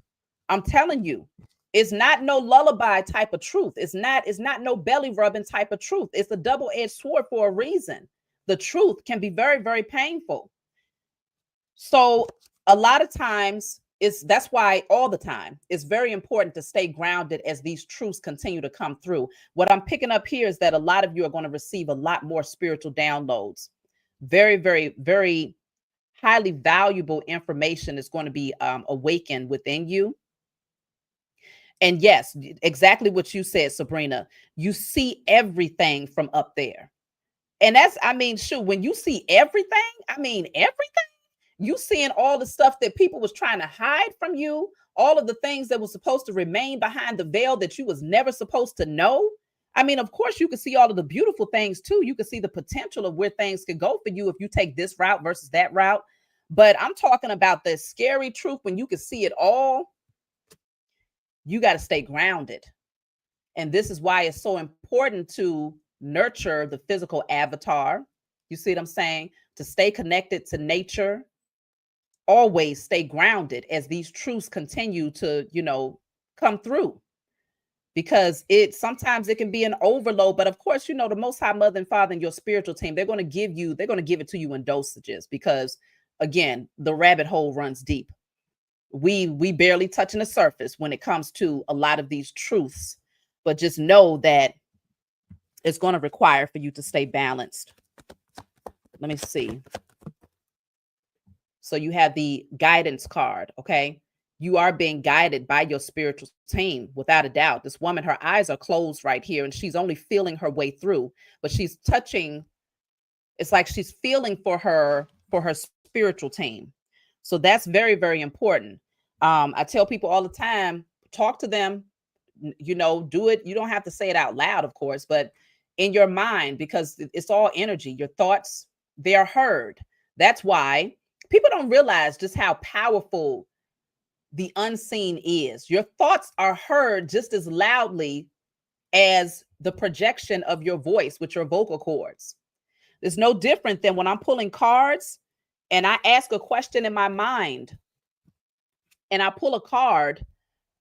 I'm telling you, it's not no lullaby type of truth. It's not no belly rubbing type of truth. It's a double-edged sword for a reason. The truth can be very, very painful. So a lot of times that's why all the time it's very important to stay grounded as these truths continue to come through. What I'm picking up here is that a lot of you are going to receive a lot more spiritual downloads. Very, very, very highly valuable information is going to be awakened within you. And yes, exactly what you said, Sabrina. You see everything from up there. And that's, I mean, shoot, when you see everything, I mean, everything, you seeing all the stuff that people was trying to hide from you, all of the things that was supposed to remain behind the veil that you was never supposed to know. I mean, of course, you can see all of the beautiful things too. You can see the potential of where things could go for you if you take this route versus that route. But I'm talking about the scary truth when you can see it all. You got to stay grounded. And this is why it's so important to nurture the physical avatar. You see what I'm saying? To stay connected to nature, always stay grounded as these truths continue to, come through. Because sometimes it can be an overload, but of course, the Most High Mother and Father and your spiritual team, they're going to give it to you in dosages because, again, the rabbit hole runs deep. We barely touching the surface when it comes to a lot of these truths, but just know that it's going to require for you to stay balanced. Let me see. So you have the guidance card. Okay. You are being guided by your spiritual team without a doubt. This woman, her eyes are closed right here and she's only feeling her way through, but she's touching. It's like she's feeling for her spiritual team. So that's very, very important. I tell people all the time, talk to them, do it. You don't have to say it out loud, of course, but in your mind, because it's all energy. Your thoughts, they are heard. That's why people don't realize just how powerful the unseen is. Your thoughts are heard just as loudly as the projection of your voice with your vocal cords. It's no different than when I'm pulling cards and I ask a question in my mind and I pull a card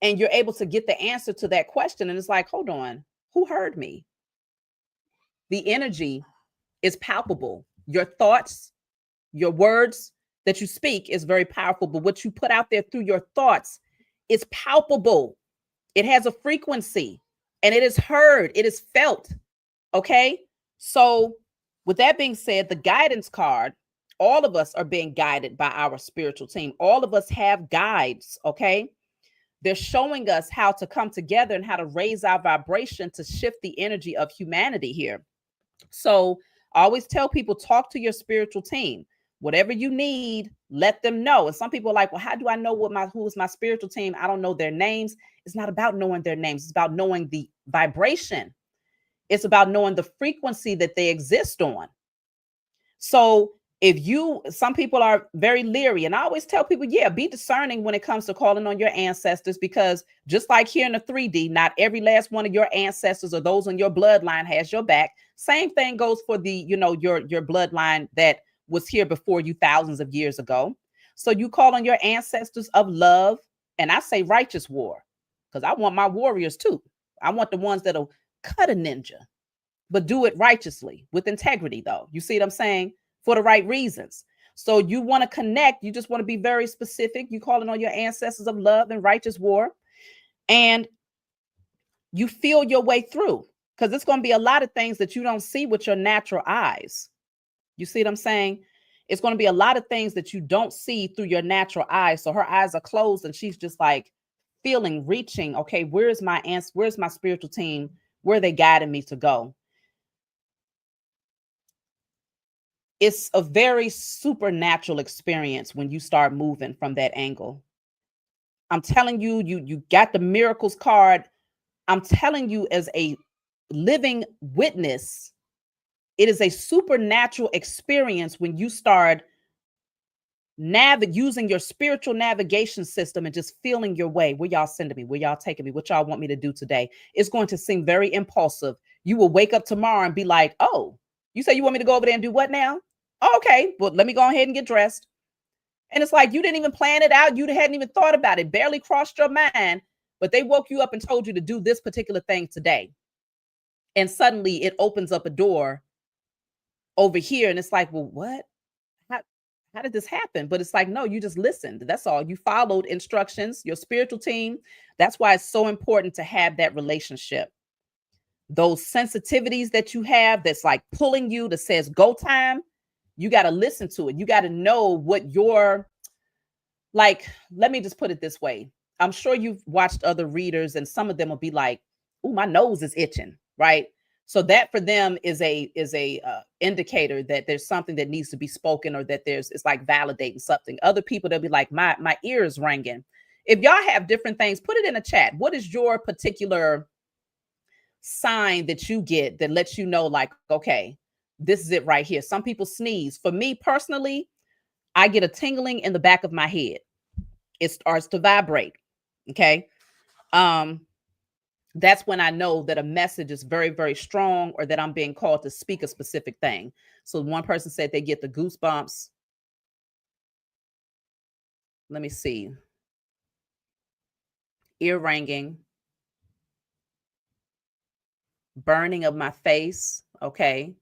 and you're able to get the answer to that question. And it's like, hold on, who heard me? The energy is palpable. Your thoughts, your words that you speak is very powerful, but what you put out there through your thoughts is palpable. It has a frequency and it is heard. It is felt. Okay. So with that being said, the guidance card, all of us are being guided by our spiritual team. All of us have guides. Okay. They're showing us how to come together and how to raise our vibration to shift the energy of humanity here. So I always tell people, talk to your spiritual team. Whatever you need, let them know. And some people are like, well, how do I know who is my spiritual team? I don't know their names. It's not about knowing their names. It's about knowing the vibration. It's about knowing the frequency that they exist on. So some people are very leery, and I always tell people, yeah, be discerning when it comes to calling on your ancestors, because just like here in the 3D, not every last one of your ancestors or those on your bloodline has your back. Same thing goes for the, your bloodline that was here before you thousands of years ago. So you call on your ancestors of love, and I say righteous war, because I want my warriors too. I want the ones that'll cut a ninja, but do it righteously with integrity, though. You see what I'm saying? For the right reasons. So you want to connect. You just want to be very specific. You calling on your ancestors of love and righteous war, and you feel your way through, because it's going to be a lot of things that you don't see with your natural eyes. You see what I'm saying? It's going to be a lot of things that you don't see through your natural eyes. So her eyes are closed and she's just like feeling, reaching. Okay, where's my answer? Where's my spiritual team? Where are they guiding me to go? It's a very supernatural experience when you start moving from that angle. I'm telling you, you got the miracles card. I'm telling you, as a living witness, it is a supernatural experience when you start using your spiritual navigation system and just feeling your way. Where y'all sending me? Where y'all taking me? What y'all want me to do today? It's going to seem very impulsive. You will wake up tomorrow and be like, oh, you say you want me to go over there and do what now? Oh, okay, well, let me go ahead and get dressed. And it's like you didn't even plan it out. You hadn't even thought about it. Barely crossed your mind, but they woke you up and told you to do this particular thing today. And suddenly it opens up a door over here. And it's like, well, what? How did this happen? But it's like, no, you just listened. That's all. You followed instructions, your spiritual team. That's why it's so important to have that relationship. Those sensitivities that you have that's like pulling you, that says go time, you got to listen to it. You got to know what your, like, let me just put it this way. I'm sure you've watched other readers and some of them will be like, oh, my nose is itching, right? So that for them is a indicator that there's something that needs to be spoken, or that it's like validating something. Other people, they'll be like, my ear is ringing. If y'all have different things, put it in a chat. What is your particular sign that you get that lets you know, like, okay, this is it right here? Some people sneeze. For me personally, I get a tingling in the back of my head. It starts to vibrate. Okay. That's when I know that a message is very, very strong, or that I'm being called to speak a specific thing. So one person said they get the goosebumps. Let me see. Ear ringing, burning of my face. Okay.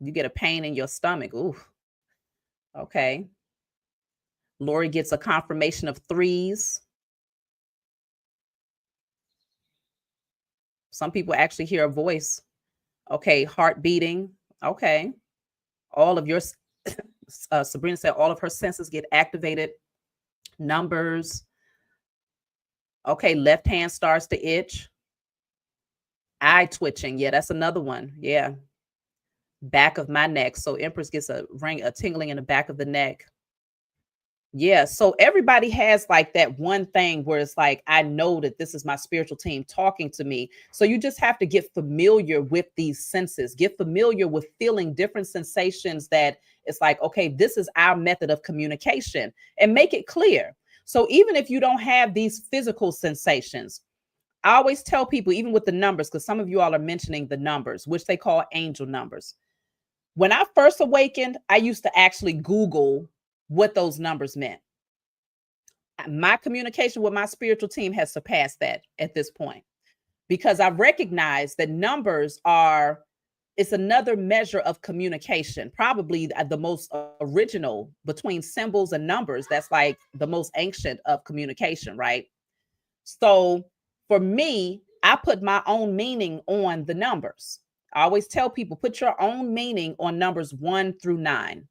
You get a pain in your stomach. Ooh. Okay. Lori gets a confirmation of 3s. Some people actually hear a voice. Okay. Heart beating. Okay. All of your, Sabrina said all of her senses get activated. Numbers. Okay. Left hand starts to itch. Eye twitching. Yeah, that's another one. Yeah. Back of my neck. So Empress gets a tingling in the back of the neck. Yeah. So everybody has like that one thing where it's like, I know that this is my spiritual team talking to me. So you just have to get familiar with these senses, get familiar with feeling different sensations, that it's like, okay, this is our method of communication, and make it clear. So even if you don't have these physical sensations, I always tell people, even with the numbers, because some of you all are mentioning the numbers, which they call angel numbers. When I first awakened, I used to actually Google what those numbers meant. My communication with my spiritual team has surpassed that at this point, because I recognize that numbers it's another measure of communication, probably the most original between symbols and numbers. That's like the most ancient of communication, right? So for me, I put my own meaning on the numbers. I always tell people, put your own meaning on numbers 1 through 9.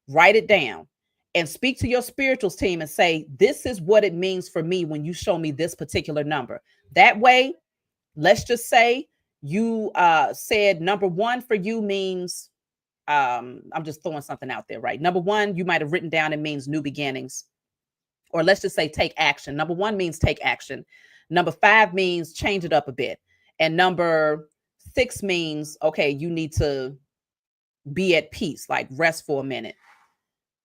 Write it down and speak to your spirituals team and say, this is what it means for me when you show me this particular number. That way, let's just say you said number 1 for you means, I'm just throwing something out there, right? Number 1, you might have written down, it means new beginnings. Or let's just say take action. Number 1 means take action. Number 5 means change it up a bit. And number 6 means, okay, you need to be at peace, like rest for a minute.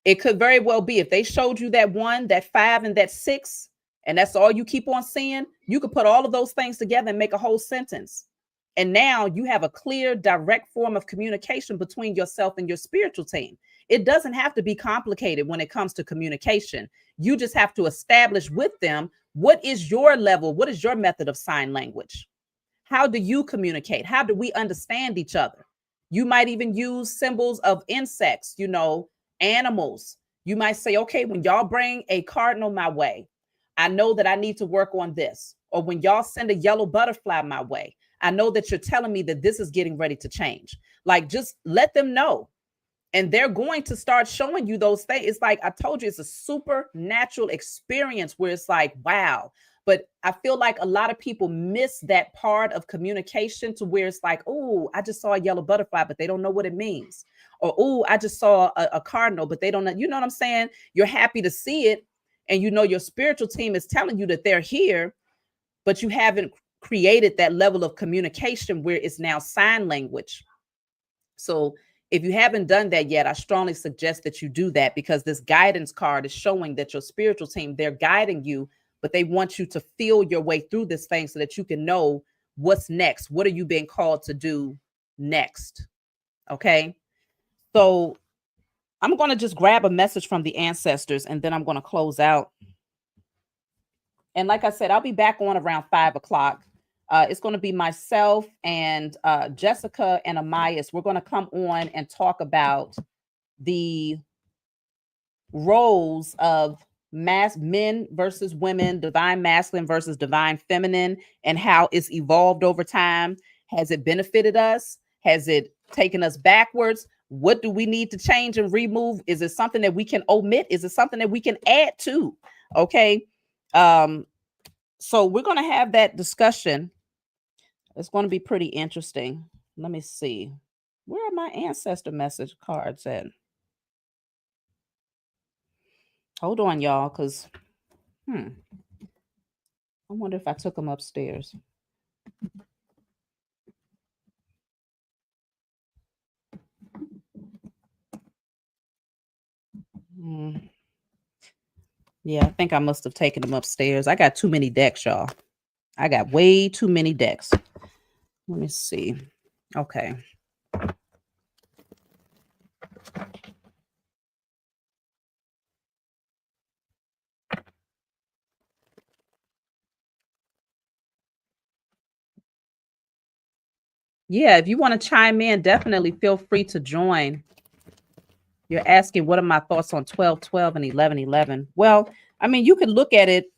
It could very well be, if they showed you that 1, that 5, and that 6, and that's all you keep on seeing, you could put all of those things together and make a whole sentence. And now you have a clear, direct form of communication between yourself and your spiritual team. It doesn't have to be complicated when it comes to communication. You just have to establish with them, what is your level? What is your method of sign language? How do you communicate? How do we understand each other? You might even use symbols of insects, animals. You might say, okay, when y'all bring a cardinal my way, I know that I need to work on this. Or when y'all send a yellow butterfly my way, I know that you're telling me that this is getting ready to change. Like, just let them know. And they're going to start showing you those things. It's like I told you, it's a supernatural experience where it's like, wow. But I feel like a lot of people miss that part of communication, to where it's like, oh, I just saw a yellow butterfly, but they don't know what it means. Or, oh, I just saw a cardinal, but they don't know. You know what I'm saying? You're happy to see it. And your spiritual team is telling you that they're here, but you haven't created that level of communication where it's now sign language. So if you haven't done that yet, I strongly suggest that you do that, because this guidance card is showing that your spiritual team, they're guiding you, but they want you to feel your way through this thing so that you can know what's next. What are you being called to do next? Okay. So I'm going to just grab a message from the ancestors, and then I'm going to close out. And like I said, I'll be back on around 5 o'clock. It's going to be myself and Jessica and Amayas. We're going to come on and talk about the roles of men versus women, divine masculine versus divine feminine, and how it's evolved over time. Has it benefited us? Has it taken us backwards? What do we need to change and remove? Is it something that we can omit? Is it something that we can add to? Okay. So we're going to have that discussion. It's going to be pretty interesting. Let me see. Where are my ancestor message cards at? Hold on, y'all, because I wonder if I took them upstairs. Yeah, I think I must have taken them upstairs. I got too many decks, y'all. I got way too many decks. Let me see. Okay. Yeah, if you want to chime in, definitely feel free to join. You're asking, what are my thoughts on 12-12 and 11-11? Well, I mean, you can look at it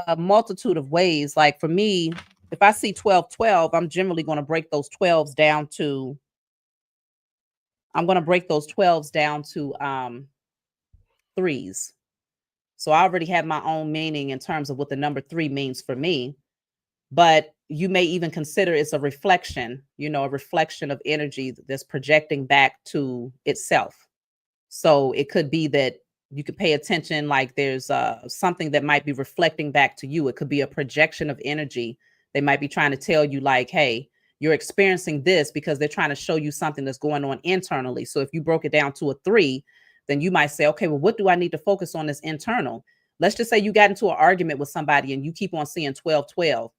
a multitude of ways. Like for me, if I see 12-12, I'm generally going to break those 12s down to, threes. So I already have my own meaning in terms of what the number 3 means for me. But you may even consider it's a reflection, a reflection of energy that's projecting back to itself. So it could be that you could pay attention, like there's something that might be reflecting back to you. It could be a projection of energy. They might be trying to tell you like, hey, you're experiencing this because they're trying to show you something that's going on internally. So if you broke it down to a 3, then you might say, okay, well, what do I need to focus on this internal? Let's just say you got into an argument with somebody and you keep on seeing 12-12.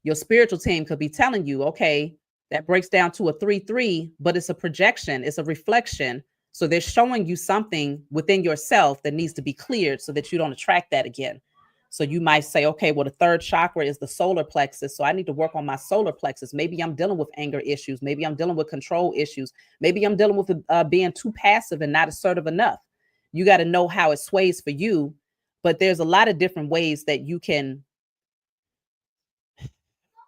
Your spiritual team could be telling you, okay, that breaks down to a 3-3, but it's a projection, it's a reflection. So they're showing you something within yourself that needs to be cleared so that you don't attract that again. So you might say, okay, well, the third chakra is the solar plexus. So I need to work on my solar plexus. Maybe I'm dealing with anger issues. Maybe I'm dealing with control issues. Maybe I'm dealing with being too passive and not assertive enough. You got to know how it sways for you. But there's a lot of different ways that you can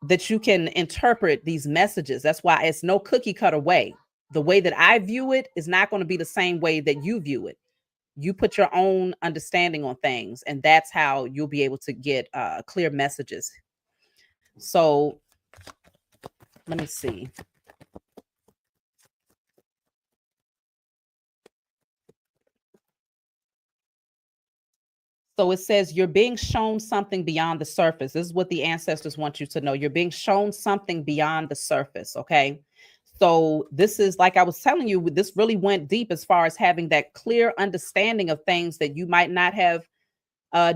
interpret these messages. That's why it's no cookie cutter way. The way that I view it is not going to be the same way that you view it. You put your own understanding on things, and that's how you'll be able to get clear messages. So let me see. So it says you're being shown something beyond the surface. This is what the ancestors want you to know. You're being shown something beyond the surface. Okay. So this is, like I was telling you, this really went deep as far as having that clear understanding of things that you might not have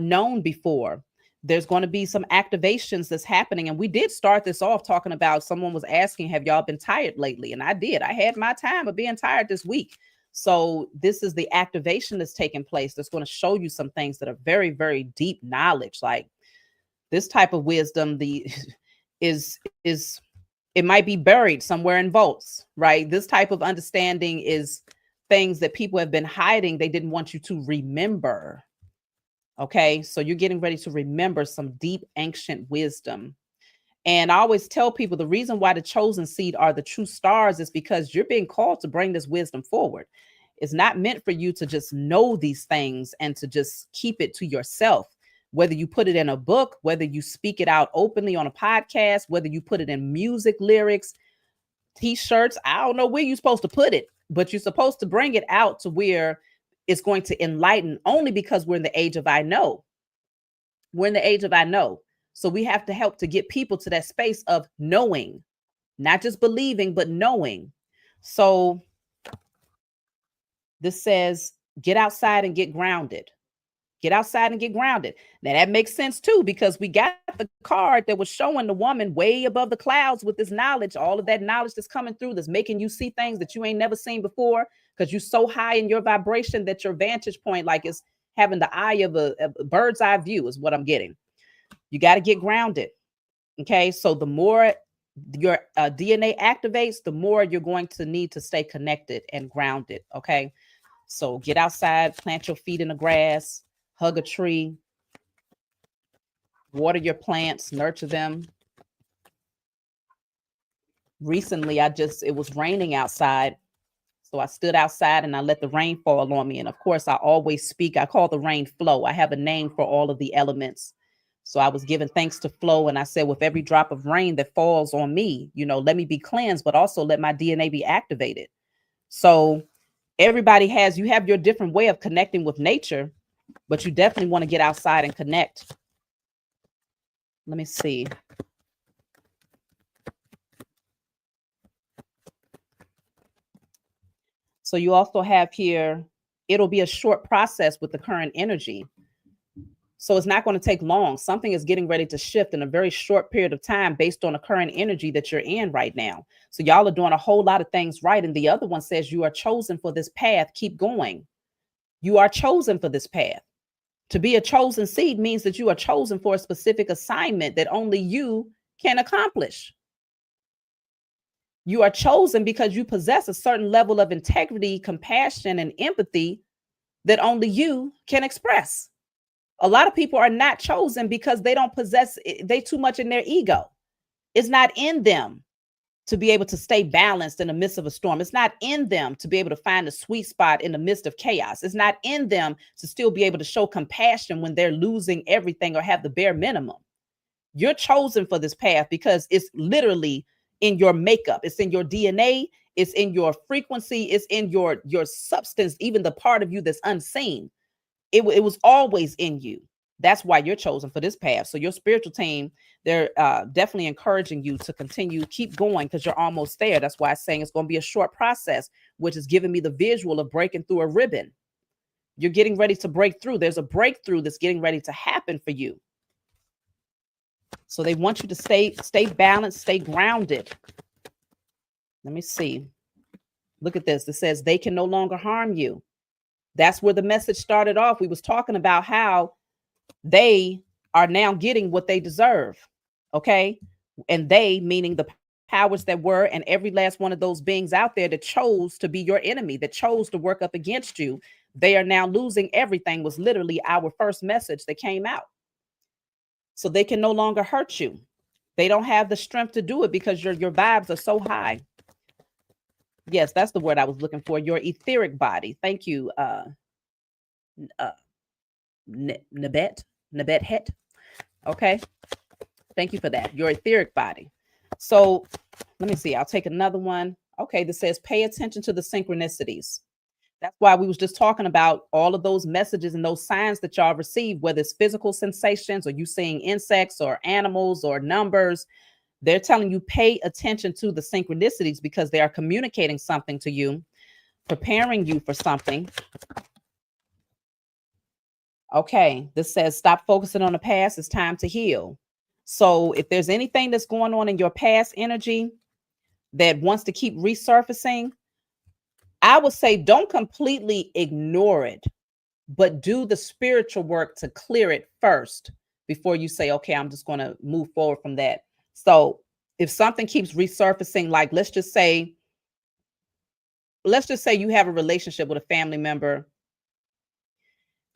known before. There's going to be some activations that's happening. And we did start this off talking about, someone was asking, have y'all been tired lately? And I did. I had my time of being tired this week. So this is the activation that's taking place that's going to show you some things that are very, very deep knowledge. Like this type of wisdom, the is it might be buried somewhere in vaults, right? This type of understanding is things that people have been hiding. They didn't want you to remember. Okay, so you're getting ready to remember some deep ancient wisdom. And I always tell people the reason why the chosen seed are the true stars is because you're being called to bring this wisdom forward. It's not meant for you to just know these things and to just keep it to yourself. Whether you put it in a book, whether you speak it out openly on a podcast, whether you put it in music, lyrics, t-shirts, I don't know where you're supposed to put it, but you're supposed to bring it out to where it's going to enlighten, only because we're in the age of I know. We're in the age of I know. So we have to help to get people to that space of knowing, not just believing, but knowing. So this says, get outside and get grounded. Get outside and get grounded. Now that makes sense too, because we got the card that was showing the woman way above the clouds with this knowledge, all of that knowledge that's coming through, that's making you see things that you ain't never seen before, because you're so high in your vibration that your vantage point, like, is having the eye of a bird's eye view, is what I'm getting. You got to get grounded. Okay. So the more your DNA activates, the more you're going to need to stay connected and grounded. Okay. So get outside, plant your feet in the grass, hug a tree, water your plants, nurture them. Recently, it was raining outside. So I stood outside and I let the rain fall on me. And of course, I always speak, I call the rain flow. I have a name for all of the elements. So I was giving thanks to flow. And I said, with every drop of rain that falls on me, let me be cleansed, but also let my DNA be activated. So everybody you have your different way of connecting with nature, but you definitely want to get outside and connect. Let me see. So you also have here, it'll be a short process with the current energy. So it's not going to take long. Something is getting ready to shift in a very short period of time based on the current energy that you're in right now. So y'all are doing a whole lot of things right. And the other one says you are chosen for this path. Keep going. You are chosen for this path. To be a chosen seed means that you are chosen for a specific assignment that only you can accomplish. You are chosen because you possess a certain level of integrity, compassion, and empathy that only you can express. A lot of people are not chosen because they don't possess, they too much in their ego. It's not in them to be able to stay balanced in the midst of a storm. It's not in them to be able to find a sweet spot in the midst of chaos. It's not in them to still be able to show compassion when they're losing everything or have the bare minimum. You're chosen for this path because it's literally in your makeup. It's in your DNA. It's in your frequency. It's in your substance, even the part of you that's unseen. It was always in you. That's why you're chosen for this path. So your spiritual team, they're definitely encouraging you to continue, keep going, because you're almost there. That's why I'm saying it's going to be a short process, which is giving me the visual of breaking through a ribbon. You're getting ready to break through. There's a breakthrough that's getting ready to happen for you. So they want you to stay balanced, stay grounded. Let me see. Look at this. It says they can no longer harm you. That's where the message started off. We was talking about how they are now getting what they deserve. Okay. And they, meaning the powers that were, and every last one of those beings out there that chose to be your enemy, that chose to work up against you, they are now losing everything, was literally our first message that came out. So they can no longer hurt you. They don't have the strength to do it because your vibes are so high. Yes, that's the word I was looking for. Your etheric body. Thank you, Nabet Het. Okay. Thank you for that. Your etheric body. So let me see. I'll take another one. Okay. This says pay attention to the synchronicities. That's why we was just talking about all of those messages and those signs that y'all receive, whether it's physical sensations or you seeing insects or animals or numbers. They're telling you pay attention to the synchronicities because they are communicating something to you, preparing you for something. Okay, this says stop focusing on the past. It's time to heal. So if there's anything that's going on in your past energy that wants to keep resurfacing, I would say don't completely ignore it, but do the spiritual work to clear it first before you say, okay, I'm just going to move forward from that. So if something keeps resurfacing, like let's just say you have a relationship with a family member,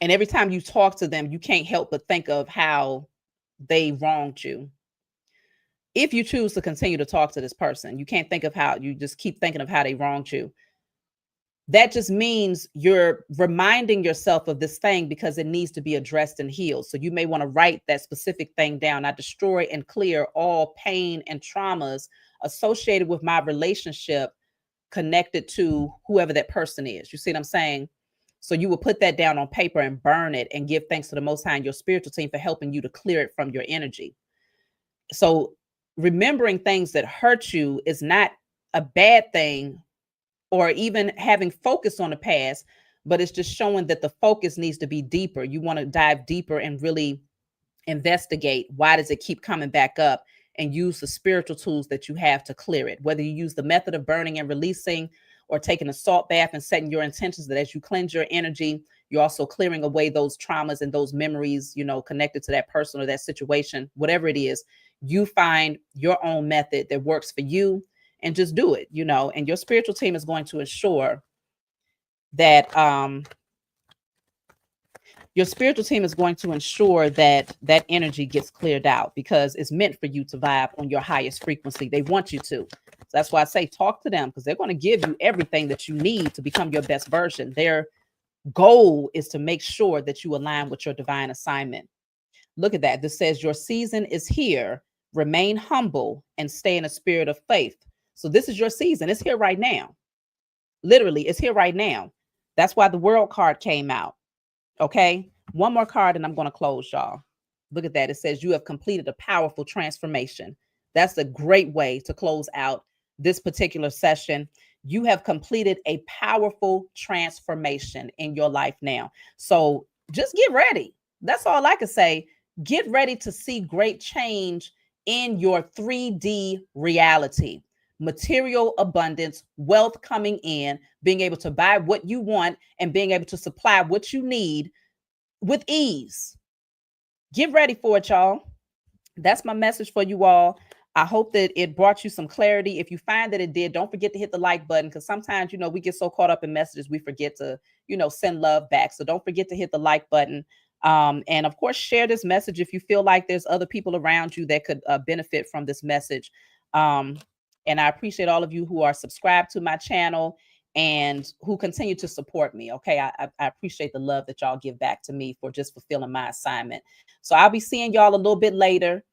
and every time you talk to them, you can't help but think of how they wronged you. If you choose to continue to talk to this person, you can't think of how you just keep thinking of how they wronged you. That just means you're reminding yourself of this thing because it needs to be addressed and healed. So you may want to write that specific thing down. I destroy and clear all pain and traumas associated with my relationship connected to whoever that person is. You see what I'm saying? So you will put that down on paper and burn it and give thanks to the Most High and your spiritual team for helping you to clear it from your energy. So remembering things that hurt you is not a bad thing, or even having focus on the past, but it's just showing that the focus needs to be deeper. You want to dive deeper and really investigate why does it keep coming back up, and use the spiritual tools that you have to clear it. Whether you use the method of burning and releasing, or taking a salt bath and setting your intentions that as you cleanse your energy, you're also clearing away those traumas and those memories, connected to that person or that situation, whatever it is, you find your own method that works for you and just do it, and your spiritual team is going to ensure that that energy gets cleared out, because it's meant for you to vibe on your highest frequency. They want you to. So that's why I say talk to them, because they're going to give you everything that you need to become your best version. Their goal is to make sure that you align with your divine assignment. Look at that. This says your season is here. Remain humble and stay in a spirit of faith. So this is your season. It's here right now. Literally, it's here right now. That's why the world card came out. Okay. One more card and I'm going to close, y'all. Look at that. It says you have completed a powerful transformation. That's a great way to close out this particular session. You have completed a powerful transformation in your life now. So just get ready. That's all I can say. Get ready to see great change in your 3D reality. Material abundance, wealth coming in, being able to buy what you want, and being able to supply what you need with ease. Get ready for it, y'all. That's my message for you all. I hope that it brought you some clarity. If you find that it did, don't forget to hit the like button, because sometimes, we get so caught up in messages, we forget to, send love back. So don't forget to hit the like button. And of course, share this message if you feel like there's other people around you that could benefit from this message. And I appreciate all of you who are subscribed to my channel and who continue to support me. Okay. I appreciate the love that y'all give back to me for just fulfilling my assignment. So I'll be seeing y'all a little bit later,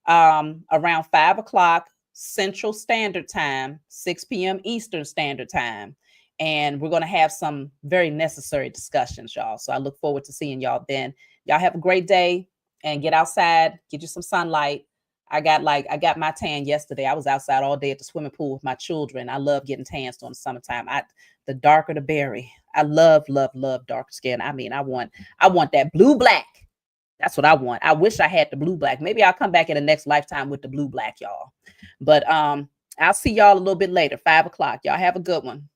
around 5 o'clock Central Standard Time, 6 p.m. Eastern Standard Time. And we're going to have some very necessary discussions, y'all. So I look forward to seeing y'all then. Y'all have a great day and get outside, get you some sunlight. I got my tan yesterday. I was outside all day at the swimming pool with my children. I love getting tans during the summertime. The darker the berry. I love dark skin. I mean, I want that blue black. That's what I want. I wish I had the blue black. Maybe I'll come back in the next lifetime with the blue black, y'all. But I'll see y'all a little bit later, 5 o'clock. Y'all have a good one.